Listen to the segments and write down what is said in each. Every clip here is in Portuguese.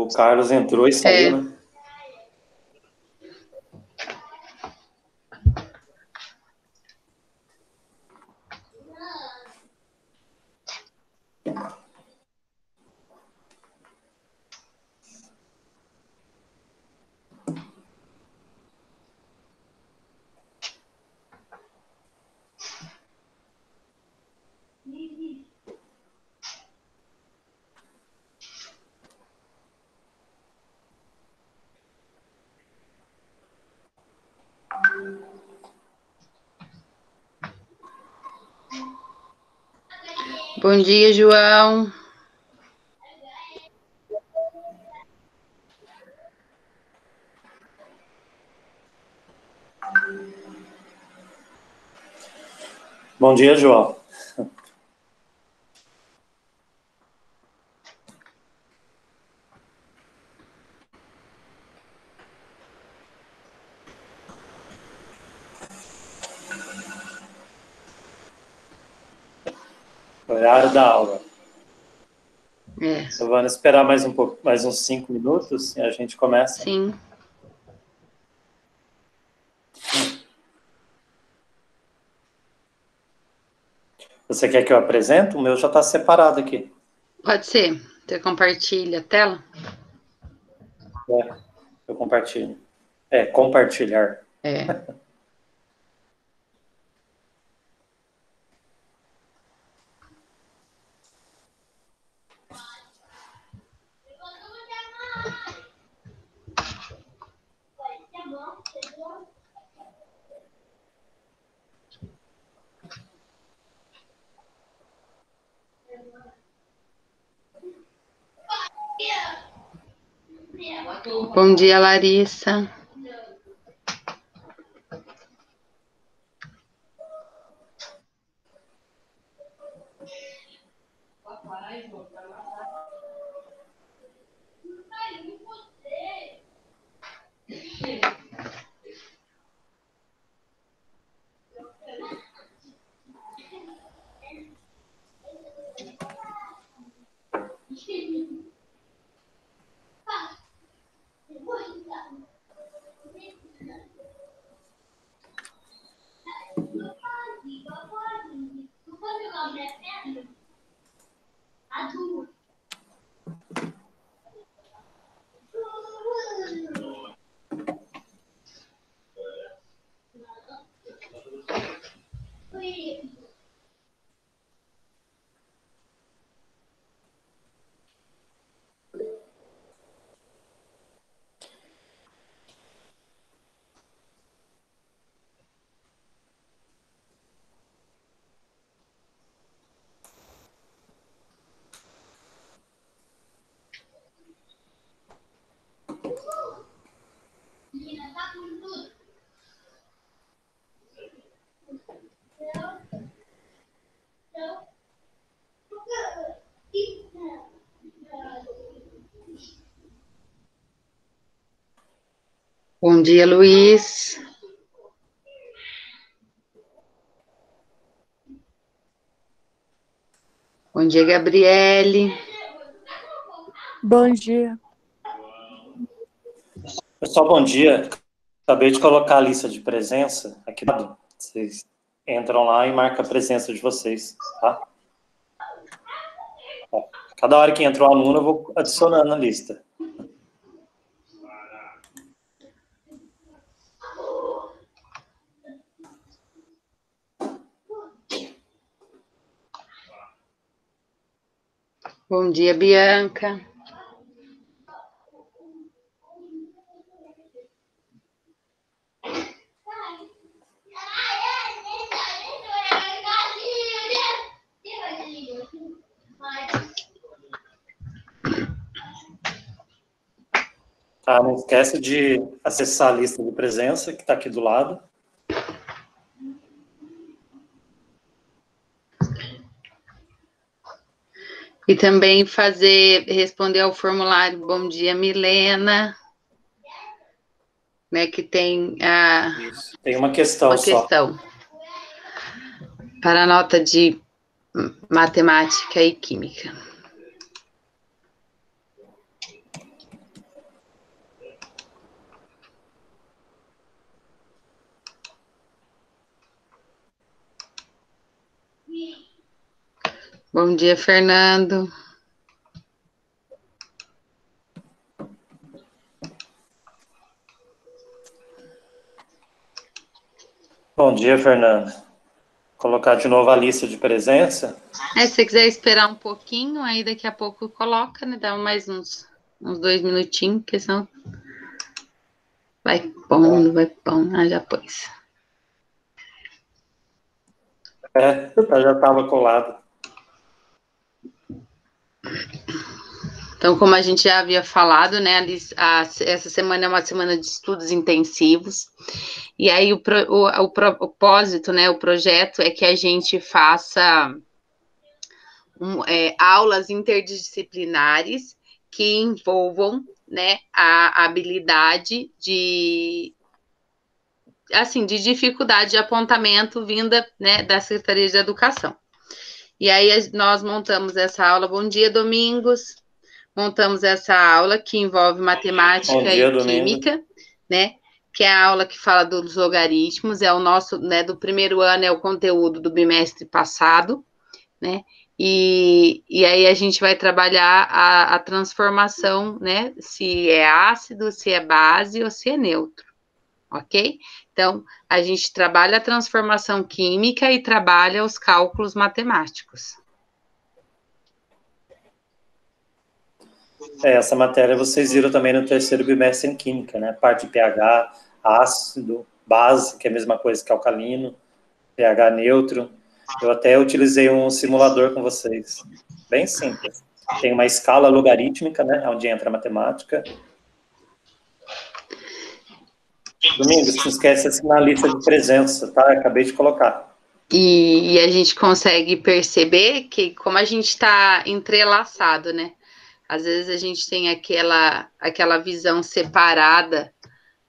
O Carlos entrou e saiu, né? Bom dia, João. Bom dia, João. Horário da aula. Só vamos esperar mais um pouco, mais uns 5 minutos e a gente começa. Sim. Você quer que eu apresente? O meu já está separado aqui. Pode ser. Você compartilha a tela? Eu compartilho. Compartilhar. Bom dia, Larissa. Bom dia, Luiz. Bom dia, Gabriele. Bom dia. Pessoal, bom dia. Acabei de colocar a lista de presença aqui do lado. Vocês entram lá e marcam a presença de vocês, tá? Cada hora que entra um aluno, eu vou adicionando a lista. Bom dia, Bianca. Tá, não esquece de acessar a lista de presença, que está aqui do lado. E também responder ao formulário. Bom dia, Milena. Né, que tem Isso. Tem uma questão só. Para a nota de matemática e química. Bom dia, Fernando. Bom dia, Fernando. Colocar de novo a lista de presença. Se você quiser esperar um pouquinho, aí daqui a pouco coloca, né? Dá mais uns 2 minutinhos, porque senão vai pondo, vai pondo. Já pôs. Já estava colado. Então, como a gente já havia falado, né, essa semana é uma semana de estudos intensivos, e aí o propósito, né, o projeto é que a gente faça aulas interdisciplinares que envolvam, né, a habilidade de dificuldade de apontamento vinda, né, da Secretaria de Educação. E aí nós montamos essa aula. Bom dia, Domingos. Montamos essa aula que envolve matemática e química, né? Que é a aula que fala dos logaritmos, é o nosso, né, do primeiro ano, é o conteúdo do bimestre passado, né? E aí a gente vai trabalhar a transformação, né? Se é ácido, se é base ou se é neutro, ok? Então, a gente trabalha a transformação química e trabalha os cálculos matemáticos. Essa matéria vocês viram também no terceiro bimestre em Química, né? Parte de pH, ácido, base, que é a mesma coisa que alcalino, pH neutro. Eu até utilizei um simulador com vocês, bem simples. Tem uma escala logarítmica, né? Onde entra a matemática. Domingos, não esquece de assinar a lista de presença, tá? Eu acabei de colocar. E a gente consegue perceber que, como a gente está entrelaçado, né? Às vezes a gente tem aquela visão separada,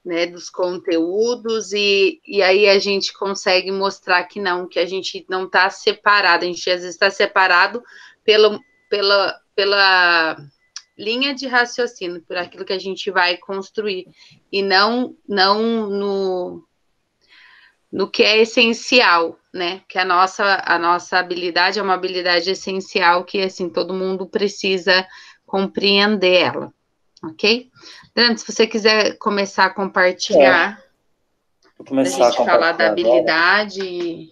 né, dos conteúdos, e aí a gente consegue mostrar que a gente não está separado, a gente às vezes está separado pela linha de raciocínio, por aquilo que a gente vai construir, e não no que é essencial, né? Que a nossa habilidade é uma habilidade essencial que, assim, todo mundo precisa compreender ela, ok? Adriano, se você quiser começar a compartilhar, vou começar a gente falar da habilidade.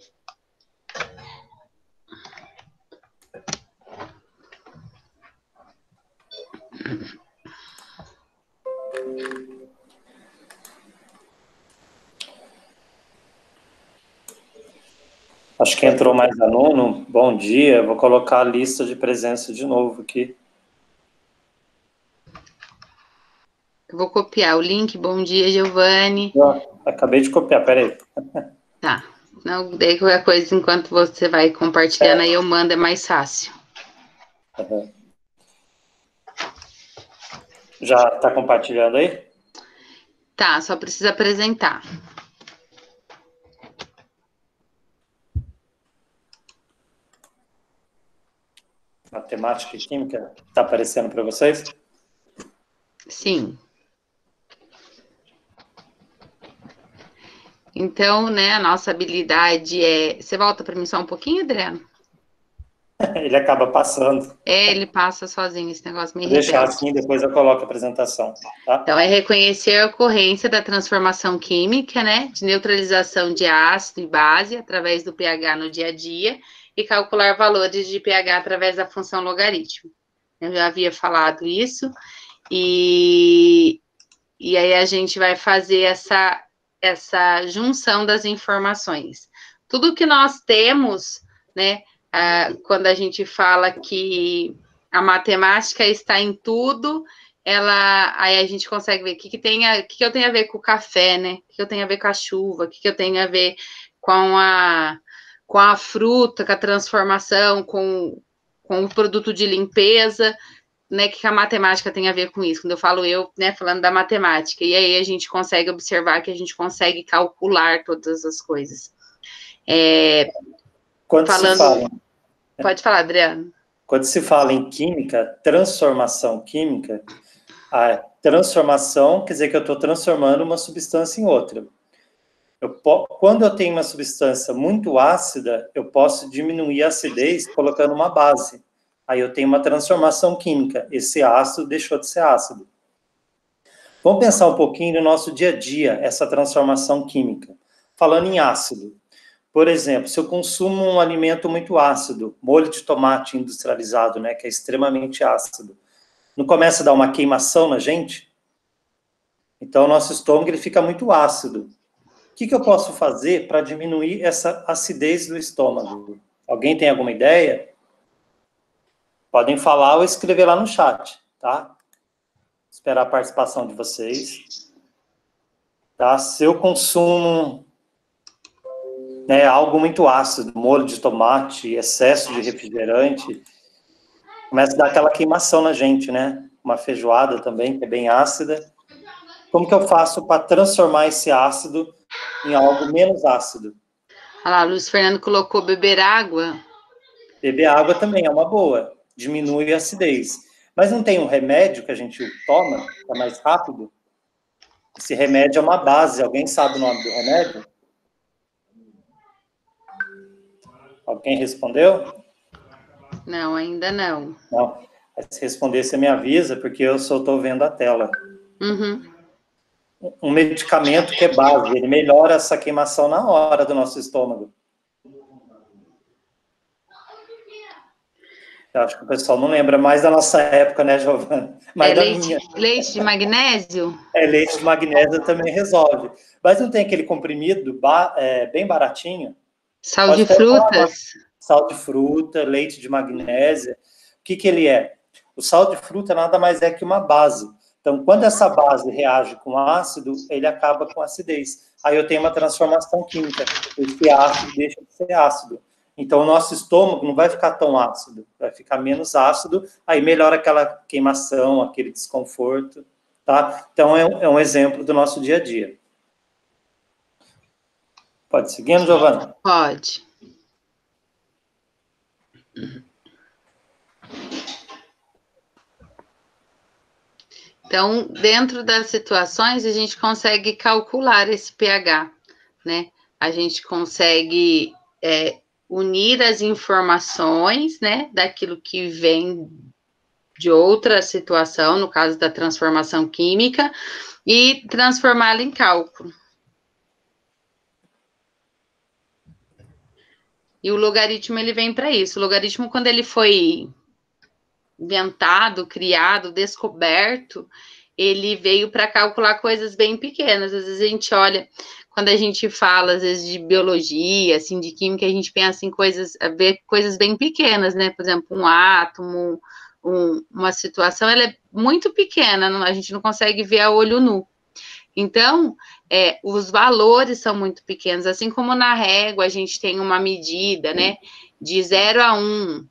Acho que entrou mais aluno. Bom dia, vou colocar a lista de presença de novo aqui. Eu vou copiar o link. Bom dia, Giovanni. Acabei de copiar, peraí. Tá. Não, daí qualquer coisa, enquanto você vai compartilhando, aí eu mando, é mais fácil. Uhum. Já está compartilhando aí? Tá, só precisa apresentar. Matemática e química, está aparecendo para vocês? Sim. Então, né, a nossa habilidade é... Você volta para mim só um pouquinho, Adriano? Ele acaba passando. Ele passa sozinho, esse negócio me Vou deixar assim, depois eu coloco a apresentação, tá? Então, é reconhecer a ocorrência da transformação química, né, de neutralização de ácido e base através do pH no dia a dia e calcular valores de pH através da função logaritmo. Eu já havia falado isso, e aí a gente vai fazer essa junção das informações. Tudo que nós temos, né, quando a gente fala que a matemática está em tudo, aí a gente consegue ver o que eu tenho a ver com o café, né? O que eu tenho a ver com a chuva, o que eu tenho a ver com a fruta, com a transformação, com o produto de limpeza, né? O que a matemática tem a ver com isso? Quando eu falo né, falando da matemática, e aí a gente consegue observar que a gente consegue calcular todas as coisas. Quando se fala... Pode falar, Adriano. Quando se fala em química, transformação química, a transformação quer dizer que eu estou transformando uma substância em outra. Quando eu tenho uma substância muito ácida, eu posso diminuir a acidez colocando uma base. Aí eu tenho uma transformação química. Esse ácido deixou de ser ácido. Vamos pensar um pouquinho no nosso dia a dia, essa transformação química. Falando em ácido. Por exemplo, se eu consumo um alimento muito ácido, molho de tomate industrializado, né, que é extremamente ácido, não começa a dar uma queimação na gente? Então, o nosso estômago ele fica muito ácido. O que eu posso fazer para diminuir essa acidez do estômago? Alguém tem alguma ideia? Podem falar ou escrever lá no chat, tá? Esperar a participação de vocês. Tá? Se eu consumo algo muito ácido, molho de tomate, excesso de refrigerante, começa a dar aquela queimação na gente, né? Uma feijoada também, que é bem ácida. Como que eu faço para transformar esse ácido em algo menos ácido? Olha lá, o Luiz Fernando colocou beber água. Beber água também é uma boa, diminui a acidez. Mas não tem um remédio que a gente toma, que é mais rápido? Esse remédio é uma base, alguém sabe o nome do remédio? Alguém respondeu? Não, ainda não. Não. Se responder, você me avisa, porque eu só estou vendo a tela. Uhum. Um medicamento que é base, ele melhora essa queimação na hora do nosso estômago. Eu acho que o pessoal não lembra mais da nossa época, né, Giovana? Mais da minha. Leite de magnésio? Leite de magnésio também resolve. Mas não tem aquele comprimido bem baratinho? Sal de frutas? Sal de fruta, leite de magnésio. O que ele é? O sal de fruta nada mais é que uma base. Então, quando essa base reage com ácido, ele acaba com acidez. Aí eu tenho uma transformação química. Esse ácido deixa de ser ácido. Então, o nosso estômago não vai ficar tão ácido, vai ficar menos ácido, aí melhora aquela queimação, aquele desconforto, tá? Então, é um exemplo do nosso dia a dia. Pode seguir, Giovana? Pode. Então, dentro das situações, a gente consegue calcular esse pH, né? A gente consegue unir as informações, né, daquilo que vem de outra situação, no caso da transformação química, e transformá-la em cálculo. E o logaritmo, ele vem para isso. O logaritmo, quando ele foi inventado, criado, descoberto, ele veio para calcular coisas bem pequenas. Às vezes a gente olha, quando a gente fala, às vezes, de biologia, assim, de química, a gente pensa em ver coisas bem pequenas, né? Por exemplo, um átomo, uma situação, ela é muito pequena, a gente não consegue ver a olho nu. Então, os valores são muito pequenos, assim como na régua a gente tem uma medida, né? De 0 a 1.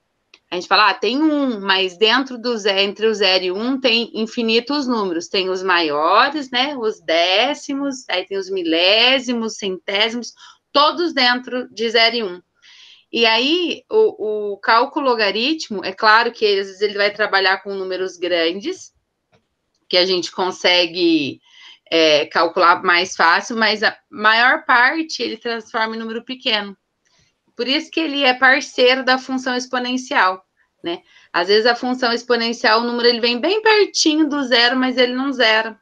A gente fala, tem 1, mas dentro entre o 0 e 1 tem infinitos números. Tem os maiores, né? Os décimos, aí tem os milésimos, centésimos, todos dentro de 0 e 1. E aí, o cálculo logaritmo, é claro que às vezes ele vai trabalhar com números grandes, que a gente consegue calcular mais fácil, mas a maior parte ele transforma em número pequeno. Por isso que ele é parceiro da função exponencial, né? Às vezes a função exponencial, o número ele vem bem pertinho do zero, mas ele não zera.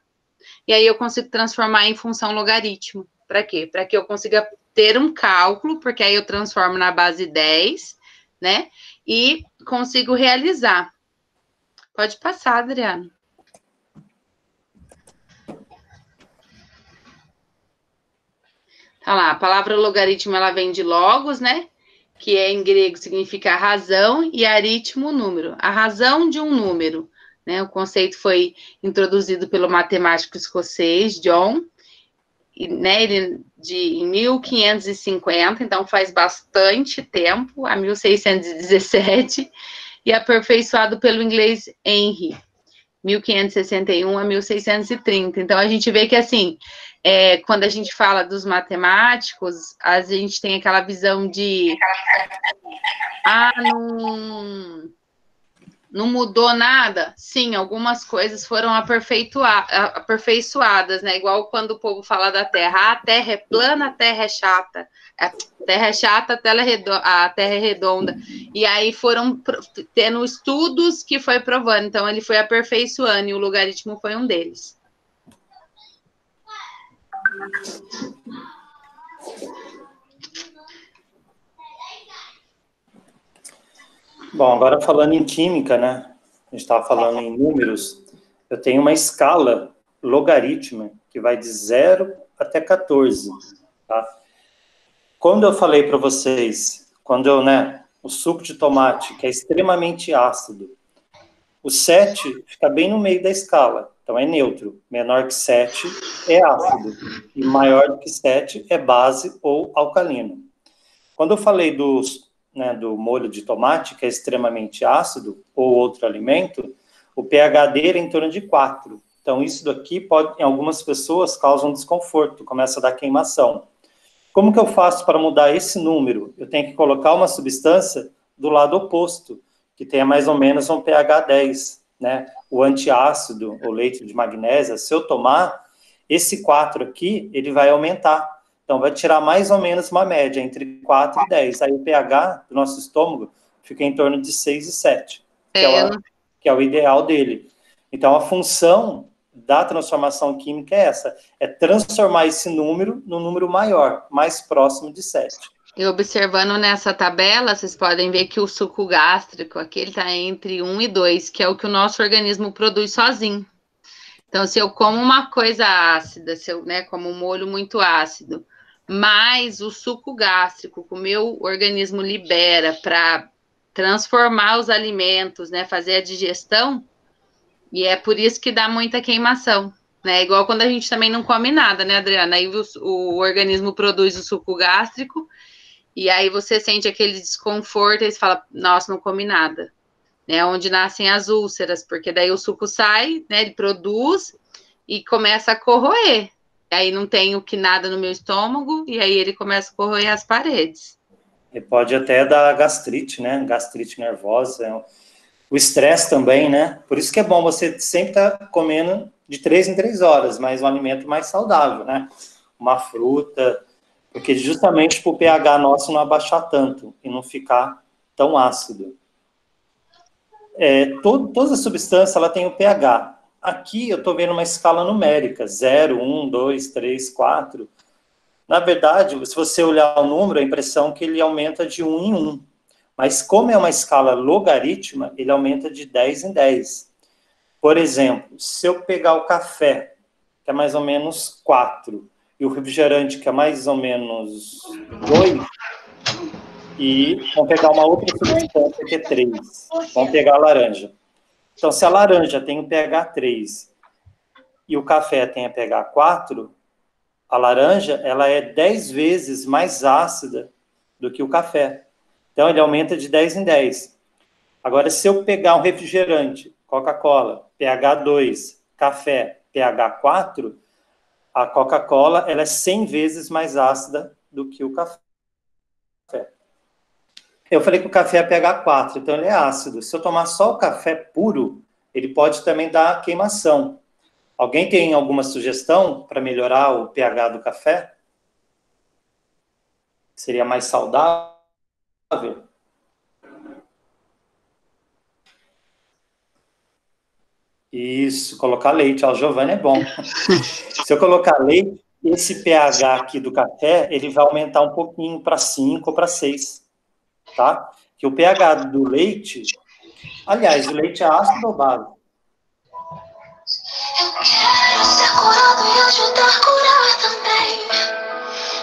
E aí eu consigo transformar em função logaritmo. Para quê? Para que eu consiga ter um cálculo, porque aí eu transformo na base 10, né? E consigo realizar. Pode passar, Adriano. Tá lá, a palavra logaritmo, ela vem de logos, né? Que em grego significa razão, e aritmo, número. A razão de um número, né? O conceito foi introduzido pelo matemático escocês John, né? Ele em 1550, então faz bastante tempo, a 1617, e aperfeiçoado pelo inglês Henry, 1561 a 1630. Então, a gente vê que, assim, quando a gente fala dos matemáticos, a gente tem aquela não mudou nada? Sim, algumas coisas foram aperfeiçoadas, né? Igual quando o povo fala da Terra. A Terra é plana, a Terra é chata. A Terra é chata, a Terra é redonda. E aí foram tendo estudos que foi provando. Então, ele foi aperfeiçoando e o logaritmo foi um deles. Bom, agora falando em química, né? A gente estava falando em números. Eu tenho uma escala logarítmica que vai de 0 até 14, tá? Quando eu falei para vocês, o suco de tomate, que é extremamente ácido, o 7 fica bem no meio da escala, então é neutro. Menor que 7 é ácido, e maior do que 7 é base ou alcalino. Quando eu falei do molho de tomate, que é extremamente ácido, ou outro alimento, o pH dele é em torno de 4. Então, isso daqui pode, em algumas pessoas, causa um desconforto, começa a dar queimação. Como que eu faço para mudar esse número? Eu tenho que colocar uma substância do lado oposto, que tenha mais ou menos um pH 10, né? O antiácido, o leite de magnésia, se eu tomar, esse 4 aqui, ele vai aumentar. Então, vai tirar mais ou menos uma média, entre 4 e 10. Aí o pH do nosso estômago fica em torno de 6 e 7, que é o ideal dele. Então, a função da transformação química é essa, é transformar esse número num número maior, mais próximo de 7. E observando nessa tabela, vocês podem ver que o suco gástrico aqui ele está entre 1 e 2, que é o que o nosso organismo produz sozinho. Então, se eu como uma coisa ácida, se eu como um molho muito ácido, mas o suco gástrico que o meu organismo libera para transformar os alimentos, né, fazer a digestão, e é por isso que dá muita queimação, né? Igual quando a gente também não come nada, né, Adriana? Aí o organismo produz o suco gástrico, e aí você sente aquele desconforto, e você fala, nossa, não comi nada. Né? Onde nascem as úlceras, porque daí o suco sai, né? Ele produz e começa a corroer. Aí não tem o que nada no meu estômago, e aí ele começa a corroer as paredes. E pode até dar gastrite, né? Gastrite nervosa. O estresse também, né? Por isso que é bom você sempre estar comendo de 3 em 3 horas, mas um alimento mais saudável, né? Uma fruta, porque justamente para o pH nosso não abaixar tanto e não ficar tão ácido. Todas as substâncias ela tem o pH. Aqui eu estou vendo uma escala numérica, 0, 1, 2, 3, 4. Na verdade, se você olhar o número, a impressão é que ele aumenta de 1 em 1. Mas como é uma escala logarítmica, ele aumenta de 10 em 10. Por exemplo, se eu pegar o café, que é mais ou menos 4, e o refrigerante, que é mais ou menos 2, e vamos pegar uma outra substância, que é 3. Vamos pegar a laranja. Então, se a laranja tem o pH 3 e o café tem a pH 4, a laranja ela é 10 vezes mais ácida do que o café. Então, ele aumenta de 10 em 10. Agora, se eu pegar um refrigerante, Coca-Cola, pH 2, café, pH 4, a Coca-Cola ela é 100 vezes mais ácida do que o café. Eu falei que o café é pH 4, então ele é ácido. Se eu tomar só o café puro, ele pode também dar queimação. Alguém tem alguma sugestão para melhorar o pH do café? Seria mais saudável? Isso, colocar leite. O Giovanni é bom. Se eu colocar leite, esse pH aqui do café, ele vai aumentar um pouquinho para 5 ou para 6. Tá? Que o pH do leite... Aliás, o leite é ácido ou base? Eu quero ser curado e ajudar a curar também.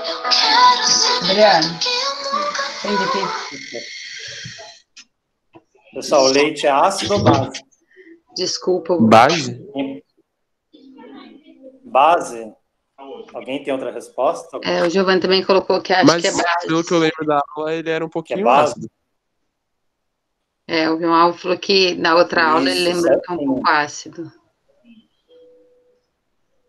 Eu quero ser Adriana, que eu nunca aqui. Pessoal, o leite é ácido ou base? Desculpa. Base? Base? Alguém tem outra resposta? O Giovanni também colocou que acha que é base. Pelo que eu lembro da aula, ele era um pouquinho base? ácido. O João falou que na outra aula ele lembrou que é um pouco ácido.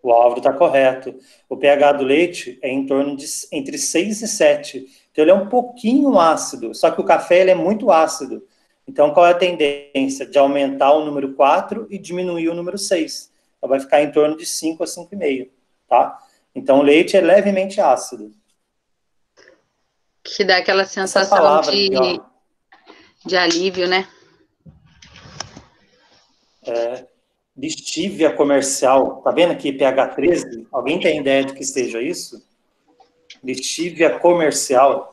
O Álvaro está correto. O pH do leite é em torno de entre 6 e 7. Então, ele é um pouquinho ácido. Só que o café ele é muito ácido. Então, qual é a tendência? De aumentar o número 4 e diminuir o número 6. Então, vai ficar em torno de 5 a 5,5, tá? Então, o leite é levemente ácido. Que dá aquela Essa sensação palavra aqui, ó, de alívio, né? Lixívia comercial. Tá vendo aqui, pH 13? Alguém tem ideia do que seja isso? Lixívia comercial.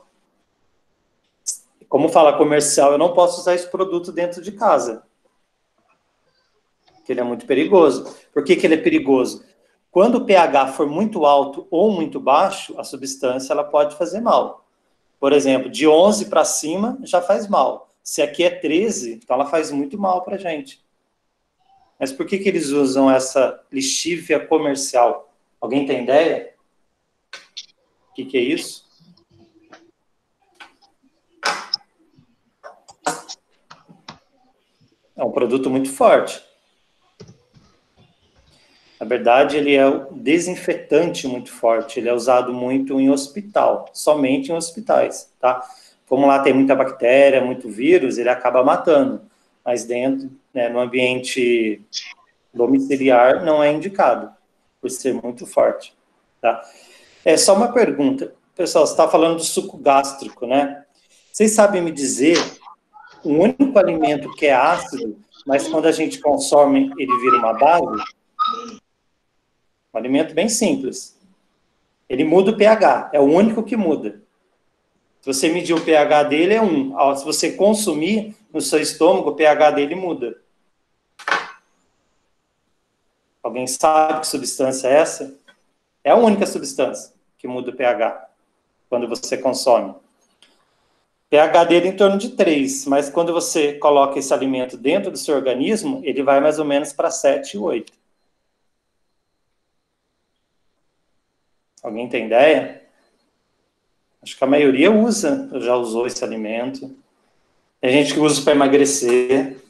Como fala comercial, eu não posso usar esse produto dentro de casa. Porque ele é muito perigoso. Por que ele é perigoso? Quando o pH for muito alto ou muito baixo, a substância ela pode fazer mal. Por exemplo, de 11 para cima já faz mal. Se aqui é 13, então ela faz muito mal para a gente. Mas por que eles usam essa lixívia comercial? Alguém tem ideia? O que é isso? É um produto muito forte. Na verdade, ele é um desinfetante muito forte. Ele é usado muito em hospital, somente em hospitais, tá? Como lá tem muita bactéria, muito vírus, ele acaba matando. Mas dentro, né, no ambiente domiciliar, não é indicado, por ser muito forte, tá? É só uma pergunta. Pessoal, você está falando do suco gástrico, né? Vocês sabem me dizer o único alimento que é ácido, mas quando a gente consome, ele vira uma base? Um alimento bem simples. Ele muda o pH, é o único que muda. Se você medir o pH dele, é 1. Se você consumir no seu estômago, o pH dele muda. Alguém sabe que substância é essa? É a única substância que muda o pH quando você consome. pH dele é em torno de 3, mas quando você coloca esse alimento dentro do seu organismo, ele vai mais ou menos para 7, 8. Alguém tem ideia? Acho que a maioria já usou esse alimento. Tem gente que usa para emagrecer.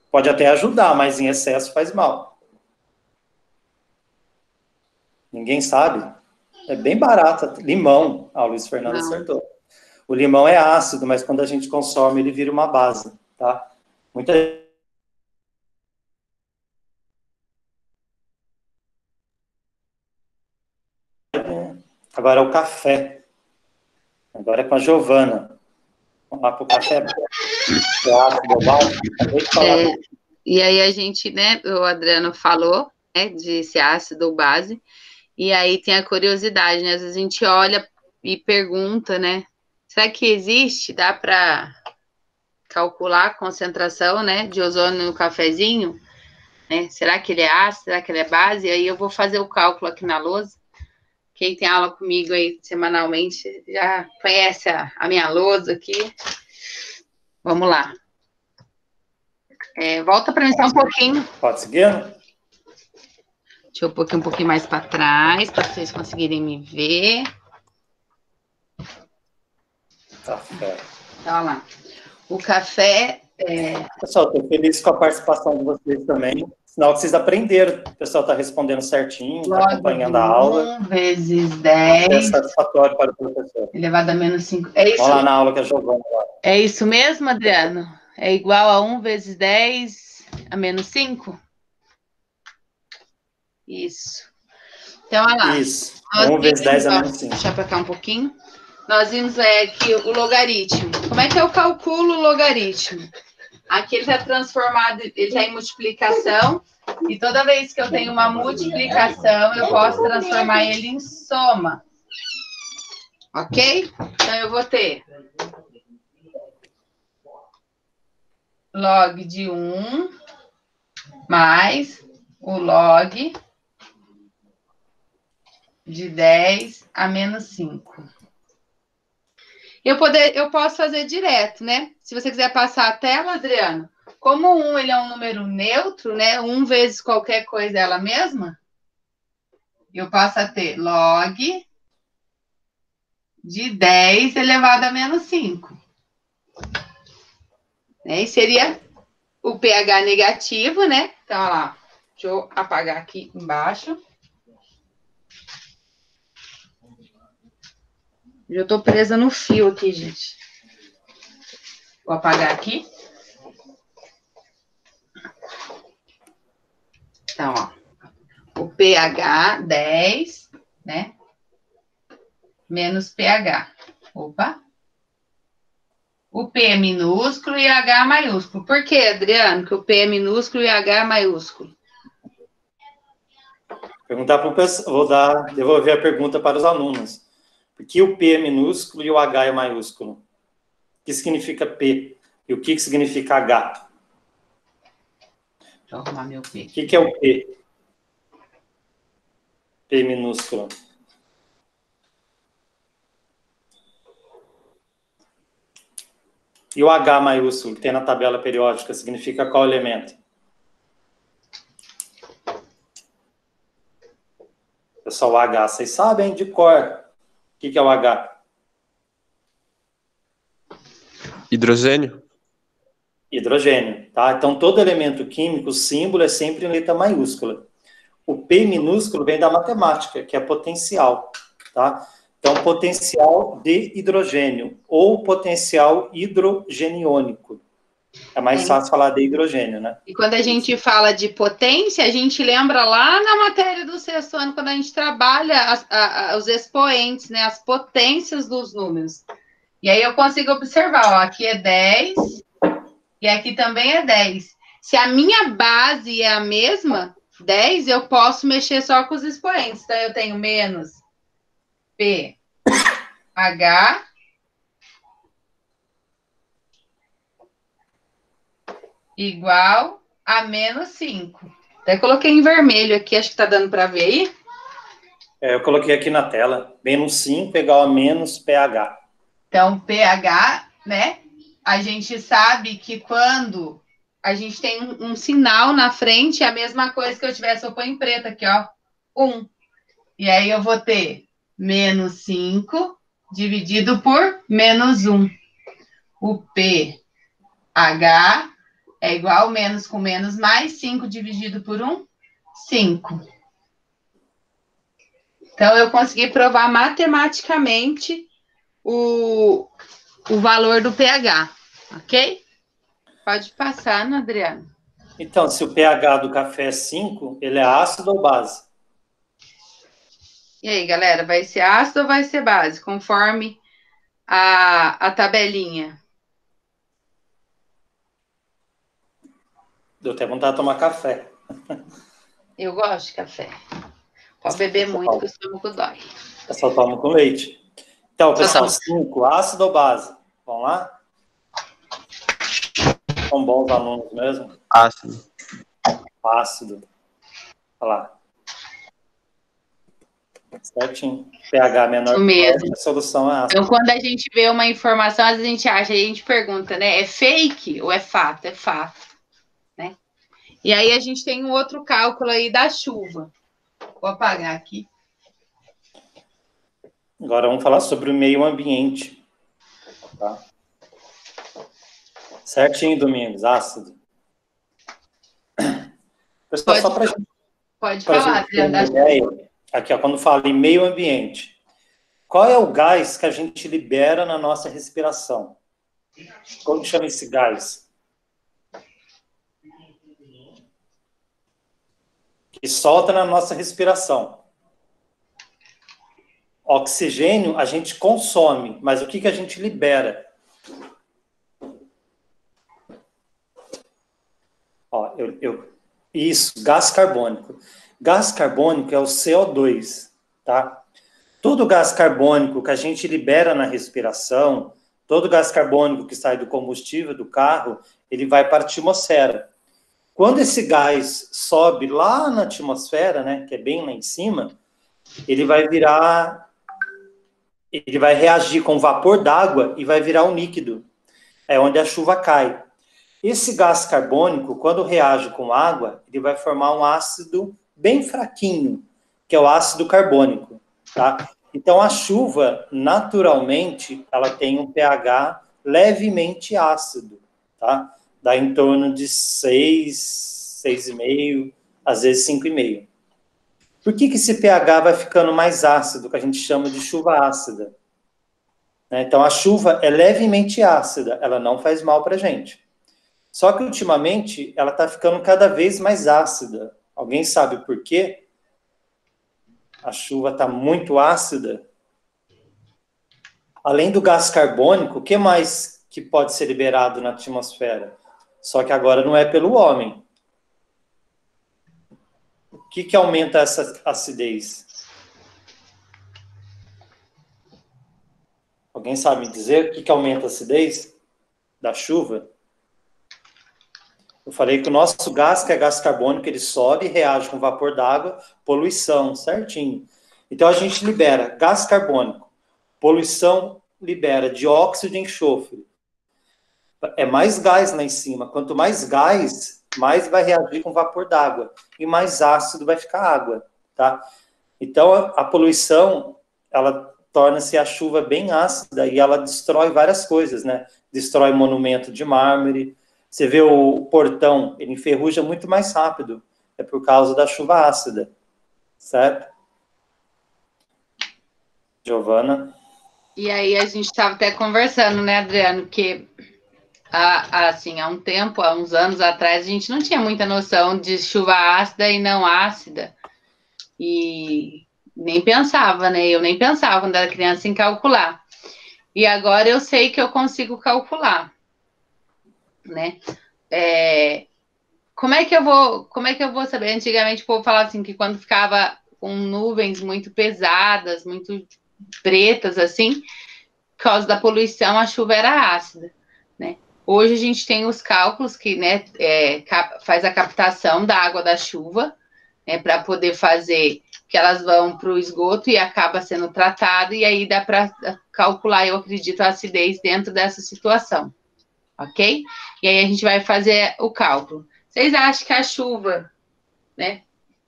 Pode até ajudar, mas em excesso faz mal. Ninguém sabe. É bem barato. Limão. O Luiz Fernando acertou. O limão é ácido, mas quando a gente consome, ele vira uma base, tá? Muita Agora o café. Agora é com a Giovana. Vamos lá para o café. E aí a gente, né, o Adriano falou, né, de ser ácido ou base, e aí tem a curiosidade, né, às vezes a gente olha e pergunta, né, será que existe, dá para calcular a concentração, né, de ozônio no cafezinho, né, será que ele é ácido, será que ele é base? E aí eu vou fazer o cálculo aqui na lousa. Quem tem aula comigo aí semanalmente já conhece a minha lousa aqui. Vamos lá. Volta para mim só um pouquinho. Pode seguir? Deixa eu pôr aqui um pouquinho mais para trás, para vocês conseguirem me ver. Café. Então, olha lá. O café... Pessoal, estou feliz com a participação de vocês também. Sinal que vocês aprenderam. O pessoal está respondendo certinho, está acompanhando a aula. 1 vezes 10... É satisfatório para o professor. Elevado a menos 5. É isso? Vamos lá na aula que a Giovana vai. É isso mesmo, Adriano? É igual a 1 vezes 10 a menos 5? Isso. Então, olha lá. Isso. 1 vezes 10 a menos 5. Deixa para cá um pouquinho. Nós vimos aqui o logaritmo. Como é que eu calculo o logaritmo? Aqui ele está transformado, ele está em multiplicação. E toda vez que eu tenho uma multiplicação, eu posso transformar ele em soma. Ok? Então, eu vou ter log de 1 mais o log de 10 a menos 5. Eu posso fazer direto, né? Se você quiser passar a tela, Adriano, como 1 ele é um número neutro, né? 1 vezes qualquer coisa ela mesma, eu passo a ter log de 10 elevado a menos 5. E seria o pH negativo, né? Então, olha lá. Deixa eu apagar aqui embaixo. Eu tô presa no fio aqui, gente. Vou apagar aqui. Então, ó, o pH 10, né? Menos pH. Opa. O P é minúsculo e H é maiúsculo. Por quê, Adriano, que o P é minúsculo e H é maiúsculo? Perguntar para o pessoal, devolver a pergunta para os alunos. Por que o P é minúsculo e o H é maiúsculo? O que significa P? E o que significa H? Deixa eu arrumar meu P. O que é o P? P minúsculo. E o H maiúsculo, que tem na tabela periódica, significa qual elemento? Pessoal, o H, vocês sabem de cor. O que é o H? Hidrogênio. Hidrogênio, tá? Então, todo elemento químico, o símbolo é sempre em letra maiúscula. O P minúsculo vem da matemática, que é potencial, tá? Então, potencial de hidrogênio ou potencial hidrogeniônico. É mais fácil falar de hidrogênio, né? E quando a gente fala de potência, a gente lembra lá na matéria do sexto ano, quando a gente trabalha os expoentes, né? As potências dos números. E aí eu consigo observar, ó, aqui é 10 e aqui também é 10. Se a minha base é a mesma, 10, eu posso mexer só com os expoentes. Então, eu tenho menos pH igual a menos 5. Até coloquei em vermelho aqui, acho que tá dando para ver aí. Eu coloquei aqui na tela, menos 5 igual a menos pH. Então, pH, né? A gente sabe que quando a gente tem um sinal na frente, é a mesma coisa que eu tivesse, eu ponho em preto aqui, ó, 1. E aí eu vou ter menos 5 dividido por menos 1. O pH é igual menos com menos mais, 5 dividido por 1, 5. Então, eu consegui provar matematicamente o valor do pH, ok? Pode passar, né, Adriano? Então, se o pH do café é 5, ele é ácido ou base? E aí, galera, vai ser ácido ou vai ser base? Conforme a tabelinha. Deu até vontade de tomar café. Eu gosto de café. Pode beber muito, que o estômago dói. Eu só tomo com leite. Então, pessoal, 5, ácido ou base? Vamos lá? São bons alunos mesmo? Ácido. Ácido. Olha lá. Certinho. pH menor Isso mesmo. A solução é ácido. Então, quando a gente vê uma informação, às vezes a gente acha, a gente pergunta, né? É fake ou é fato? É fato, né? E aí a gente tem um outro cálculo aí da chuva. Vou apagar aqui. Agora vamos falar sobre o meio ambiente. Tá? Certinho, Domingos, ácido. Pessoal, só para gente... Pode falar, Adriana. Aqui, ó, quando fala em meio ambiente, qual é o gás que a gente libera na nossa respiração? Como chama esse gás? Que solta na nossa respiração. Oxigênio a gente consome, mas o que a gente libera? Ó, isso, gás carbônico. Gás carbônico é o CO2, tá? Todo gás carbônico que a gente libera na respiração, todo gás carbônico que sai do combustível do carro, ele vai para a atmosfera. Quando esse gás sobe lá na atmosfera, né, que é bem lá em cima, ele vai reagir com vapor d'água e vai virar um líquido. É onde a chuva cai. Esse gás carbônico, quando reage com água, ele vai formar um ácido bem fraquinho, que é o ácido carbônico, tá? Então, a chuva, naturalmente, ela tem um pH levemente ácido, tá? Dá em torno de 6, 6,5, às vezes 5,5. Por que esse pH vai ficando mais ácido, que a gente chama de chuva ácida? Então, a chuva é levemente ácida, ela não faz mal para a gente. Só que, ultimamente, ela está ficando cada vez mais ácida. Alguém sabe por quê? A chuva está muito ácida. Além do gás carbônico, o que mais que pode ser liberado na atmosfera? Só que agora não é pelo homem. O que aumenta essa acidez? Alguém sabe me dizer o que aumenta a acidez da chuva? Eu falei que o nosso gás, que é gás carbônico, ele sobe e reage com vapor d'água, poluição, certinho. Então a gente libera gás carbônico, poluição libera dióxido de enxofre. É mais gás lá em cima. Quanto mais gás, mais vai reagir com vapor d'água. E mais ácido vai ficar água, tá? Então a poluição, ela torna-se a chuva bem ácida e ela destrói várias coisas, né? Destrói monumento de mármore. Você vê o portão, ele enferruja muito mais rápido. É por causa da chuva ácida, certo? Giovana? E aí a gente estava até conversando, né, Adriano, que assim, há um tempo, há uns anos atrás, a gente não tinha muita noção de chuva ácida e não ácida. E nem pensava, né? Eu nem pensava quando era criança em calcular. E agora eu sei que eu consigo calcular, né? Como é que eu vou saber? Antigamente o povo falava assim que quando ficava com nuvens muito pesadas, muito pretas, assim, por causa da poluição, a chuva era ácida, né? Hoje a gente tem os cálculos que, né, faz a captação da água da chuva, né, para poder fazer que elas vão para o esgoto e acaba sendo tratado, e aí dá para calcular, eu acredito, a acidez dentro dessa situação, ok? E aí a gente vai fazer o cálculo. Vocês acham que a chuva, né,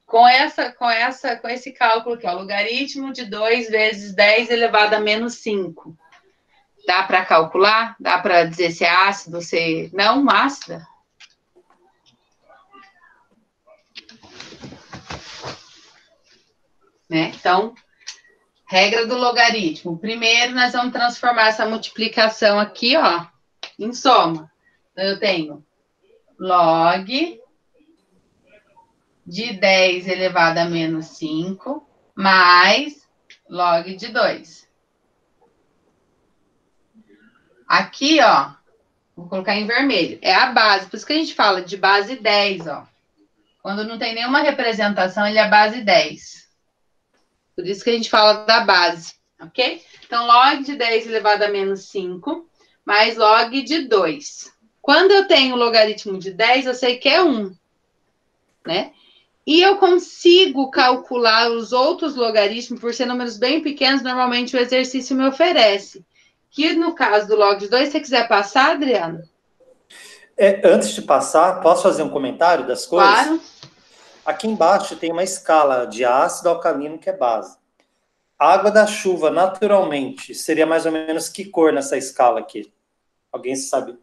com esse cálculo que é o logaritmo de 2 vezes 10 elevado a menos 5, dá para calcular? Dá para dizer se é ácido ou se não ácida? Né? Então, regra do logaritmo. Primeiro, nós vamos transformar essa multiplicação aqui, ó, em soma. Então, eu tenho log de 10 elevado a menos 5 mais log de 2. Aqui, ó, vou colocar em vermelho, é a base. Por isso que a gente fala de base 10, ó. Quando não tem nenhuma representação, ele é base 10. Por isso que a gente fala da base, ok? Então, log de 10 elevado a menos 5 mais log de 2. Quando eu tenho o logaritmo de 10, eu sei que é 1, né? E eu consigo calcular os outros logaritmos, por ser números bem pequenos, normalmente o exercício me oferece. Que no caso do log de 2, se você quiser passar, Adriano? Antes de passar, posso fazer um comentário das coisas? Claro. Aqui embaixo tem uma escala de ácido alcalino, que é base. A água da chuva, naturalmente, seria mais ou menos que cor nessa escala aqui? Alguém sabe?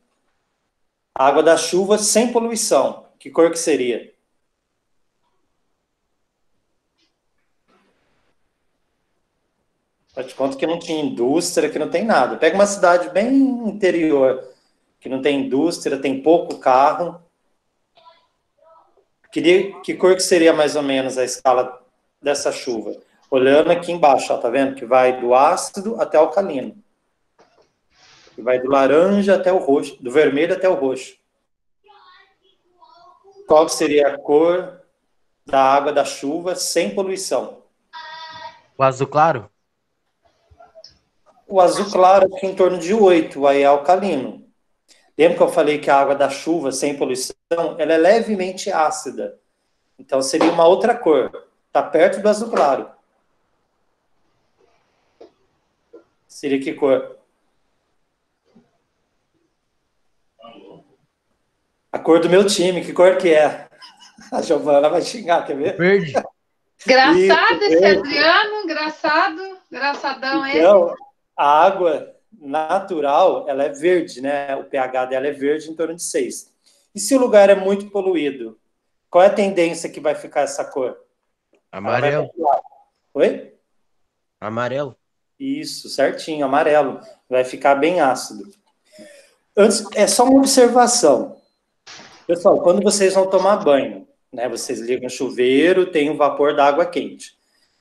A água da chuva sem poluição, que cor que seria? Eu te conto que não tinha indústria, que não tem nada. Pega uma cidade bem interior, que não tem indústria, tem pouco carro. Que cor que seria mais ou menos a escala dessa chuva? Olhando aqui embaixo, ó, tá vendo? Que vai do ácido até o alcalino. Que vai do laranja até o roxo, do vermelho até o roxo. Qual que seria a cor da água da chuva sem poluição? O azul claro? O azul claro é em torno de 8, aí é alcalino. Lembra que eu falei que a água da chuva sem poluição, ela é levemente ácida. Então seria uma outra cor. Está perto do azul claro. Seria que cor? A cor do meu time, que cor que é? A Giovana vai xingar, quer ver? Verde. Engraçado esse Adriano, engraçadão então, a água natural, ela é verde, né? O pH dela é verde em torno de 6. E se o lugar é muito poluído, qual é a tendência que vai ficar essa cor? Amarelo. Oi? Amarelo. Isso, certinho, amarelo. Vai ficar bem ácido. Antes, é só uma observação. Pessoal, quando vocês vão tomar banho, né? Vocês ligam o chuveiro, tem o vapor da água quente.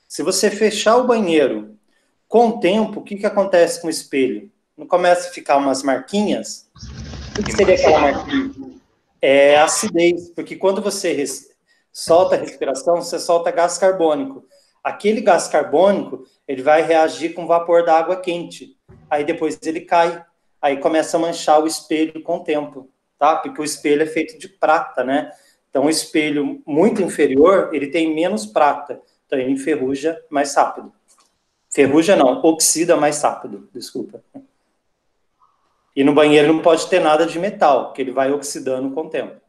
Se você fechar o banheiro, com o tempo, o que acontece com o espelho? Não começa a ficar umas marquinhas? O que seria aquela marquinha? É acidez, porque quando você solta a respiração, você solta gás carbônico. Aquele gás carbônico, ele vai reagir com o vapor da água quente. Aí depois ele cai. Aí começa a manchar o espelho com o tempo, tá? Porque o espelho é feito de prata, né? Então, o espelho muito inferior, ele tem menos prata. Então, ele enferruja mais rápido. Ferruja não, oxida mais rápido, desculpa. E no banheiro não pode ter nada de metal, porque ele vai oxidando com o tempo.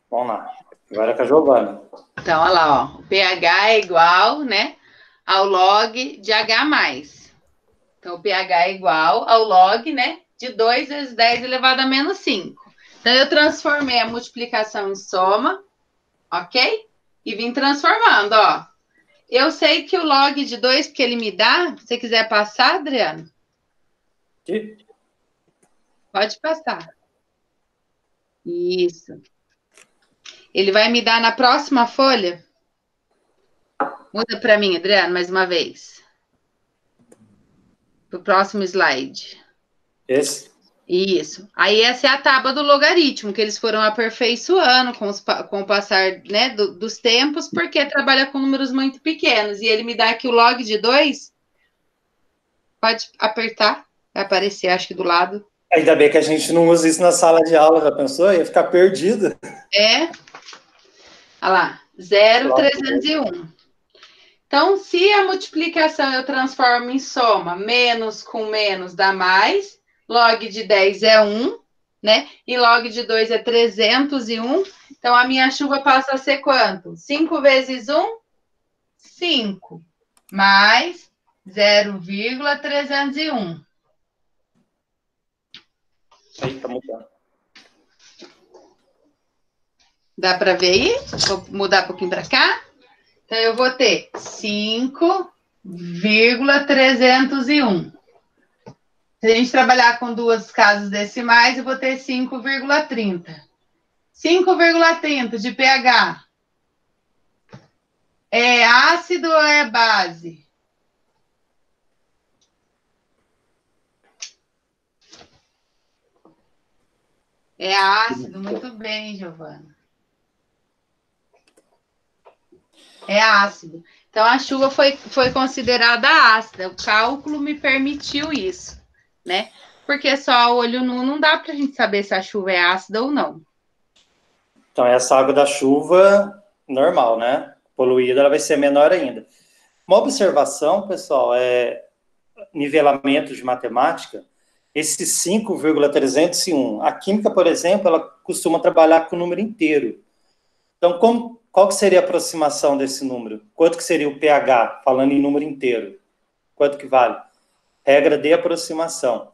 Vamos lá. Agora é com a Giovana. Então, olha lá, ó. O pH é igual, né, ao log de H+. Então, o pH é igual ao log, né, de 2 vezes 10 elevado a menos 5. Então, eu transformei a multiplicação em soma, ok? E vim transformando, ó. Eu sei que o log de 2, porque ele me dá, se você quiser passar, Adriano? Sim. Pode passar. Isso. Ele vai me dar na próxima folha? Muda para mim, Adriano, mais uma vez. Para o próximo slide. Esse? Isso. Aí essa é a tábua do logaritmo, que eles foram aperfeiçoando com o passar, né, dos tempos, porque trabalha com números muito pequenos. E ele me dá aqui o log de 2. Pode apertar, vai aparecer, acho que do lado. Ainda bem que a gente não usa isso na sala de aula, já pensou? Ia ficar perdido. É. Olha lá, 0,301. Então, se a multiplicação eu transformo em soma, menos com menos dá mais, log de 10 é 1, né? E log de 2 é 301. Então, a minha chuva passa a ser quanto? 5 vezes 1, 5. Mais 0,301. Aí, tá mudando. Dá para ver aí? Vou mudar um pouquinho para cá. Então, eu vou ter 5,301. Se a gente trabalhar com duas casas decimais, eu vou ter 5,30. 5,30 de pH. É ácido ou é base? É ácido, muito bem, Giovana. É ácido. Então, a chuva foi considerada ácida. O cálculo me permitiu isso, né? Porque só a olho nu não dá para a gente saber se a chuva é ácida ou não. Então, essa água da chuva, normal, né? Poluída, ela vai ser menor ainda. Uma observação, pessoal, é nivelamento de matemática, esse 5,301. A química, por exemplo, ela costuma trabalhar com o número inteiro. Então, qual que seria a aproximação desse número? Quanto que seria o pH, falando em número inteiro? Quanto que vale? Regra de aproximação.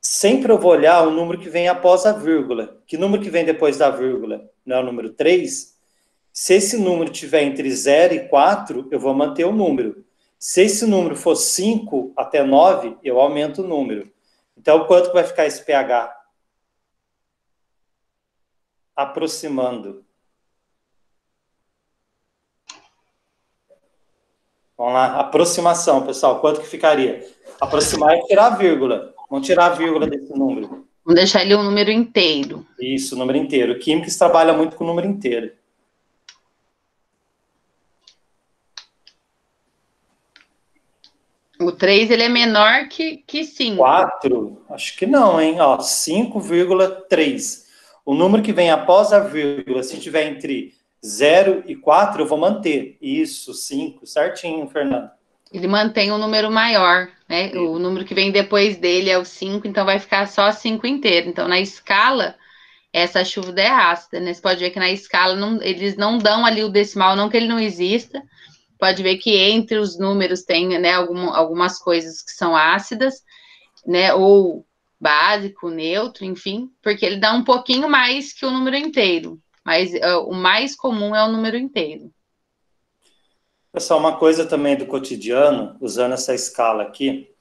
Sempre eu vou olhar o número que vem após a vírgula. Que número que vem depois da vírgula? Não é o número 3? Se esse número estiver entre 0 e 4, eu vou manter o número. Se esse número for 5 até 9, eu aumento o número. Então, quanto vai ficar esse pH? Aproximando. Vamos lá, aproximação, pessoal. Quanto que ficaria? Aproximar é tirar a vírgula. Vamos tirar a vírgula desse número. Vamos deixar ele um número inteiro. Isso, número inteiro. Químicos trabalha muito com o número inteiro. O 3, ele é menor que 5. 4? Acho que não, hein? 5,3. O número que vem após a vírgula, se tiver entre 0 e 4, eu vou manter. Isso, 5. Certinho, Fernando. Ele mantém um número maior, né? Sim. O número que vem depois dele é o 5, então vai ficar só 5 inteiro. Então, na escala, essa chuva é ácida, né? Você pode ver que na escala eles não dão ali o decimal, não que ele não exista. Pode ver que entre os números tem, né, algumas coisas que são ácidas, né? Ou básico, neutro, enfim, porque ele dá um pouquinho mais que o número inteiro. Mas o mais comum é o número inteiro. Pessoal, uma coisa também do cotidiano, usando essa escala aqui,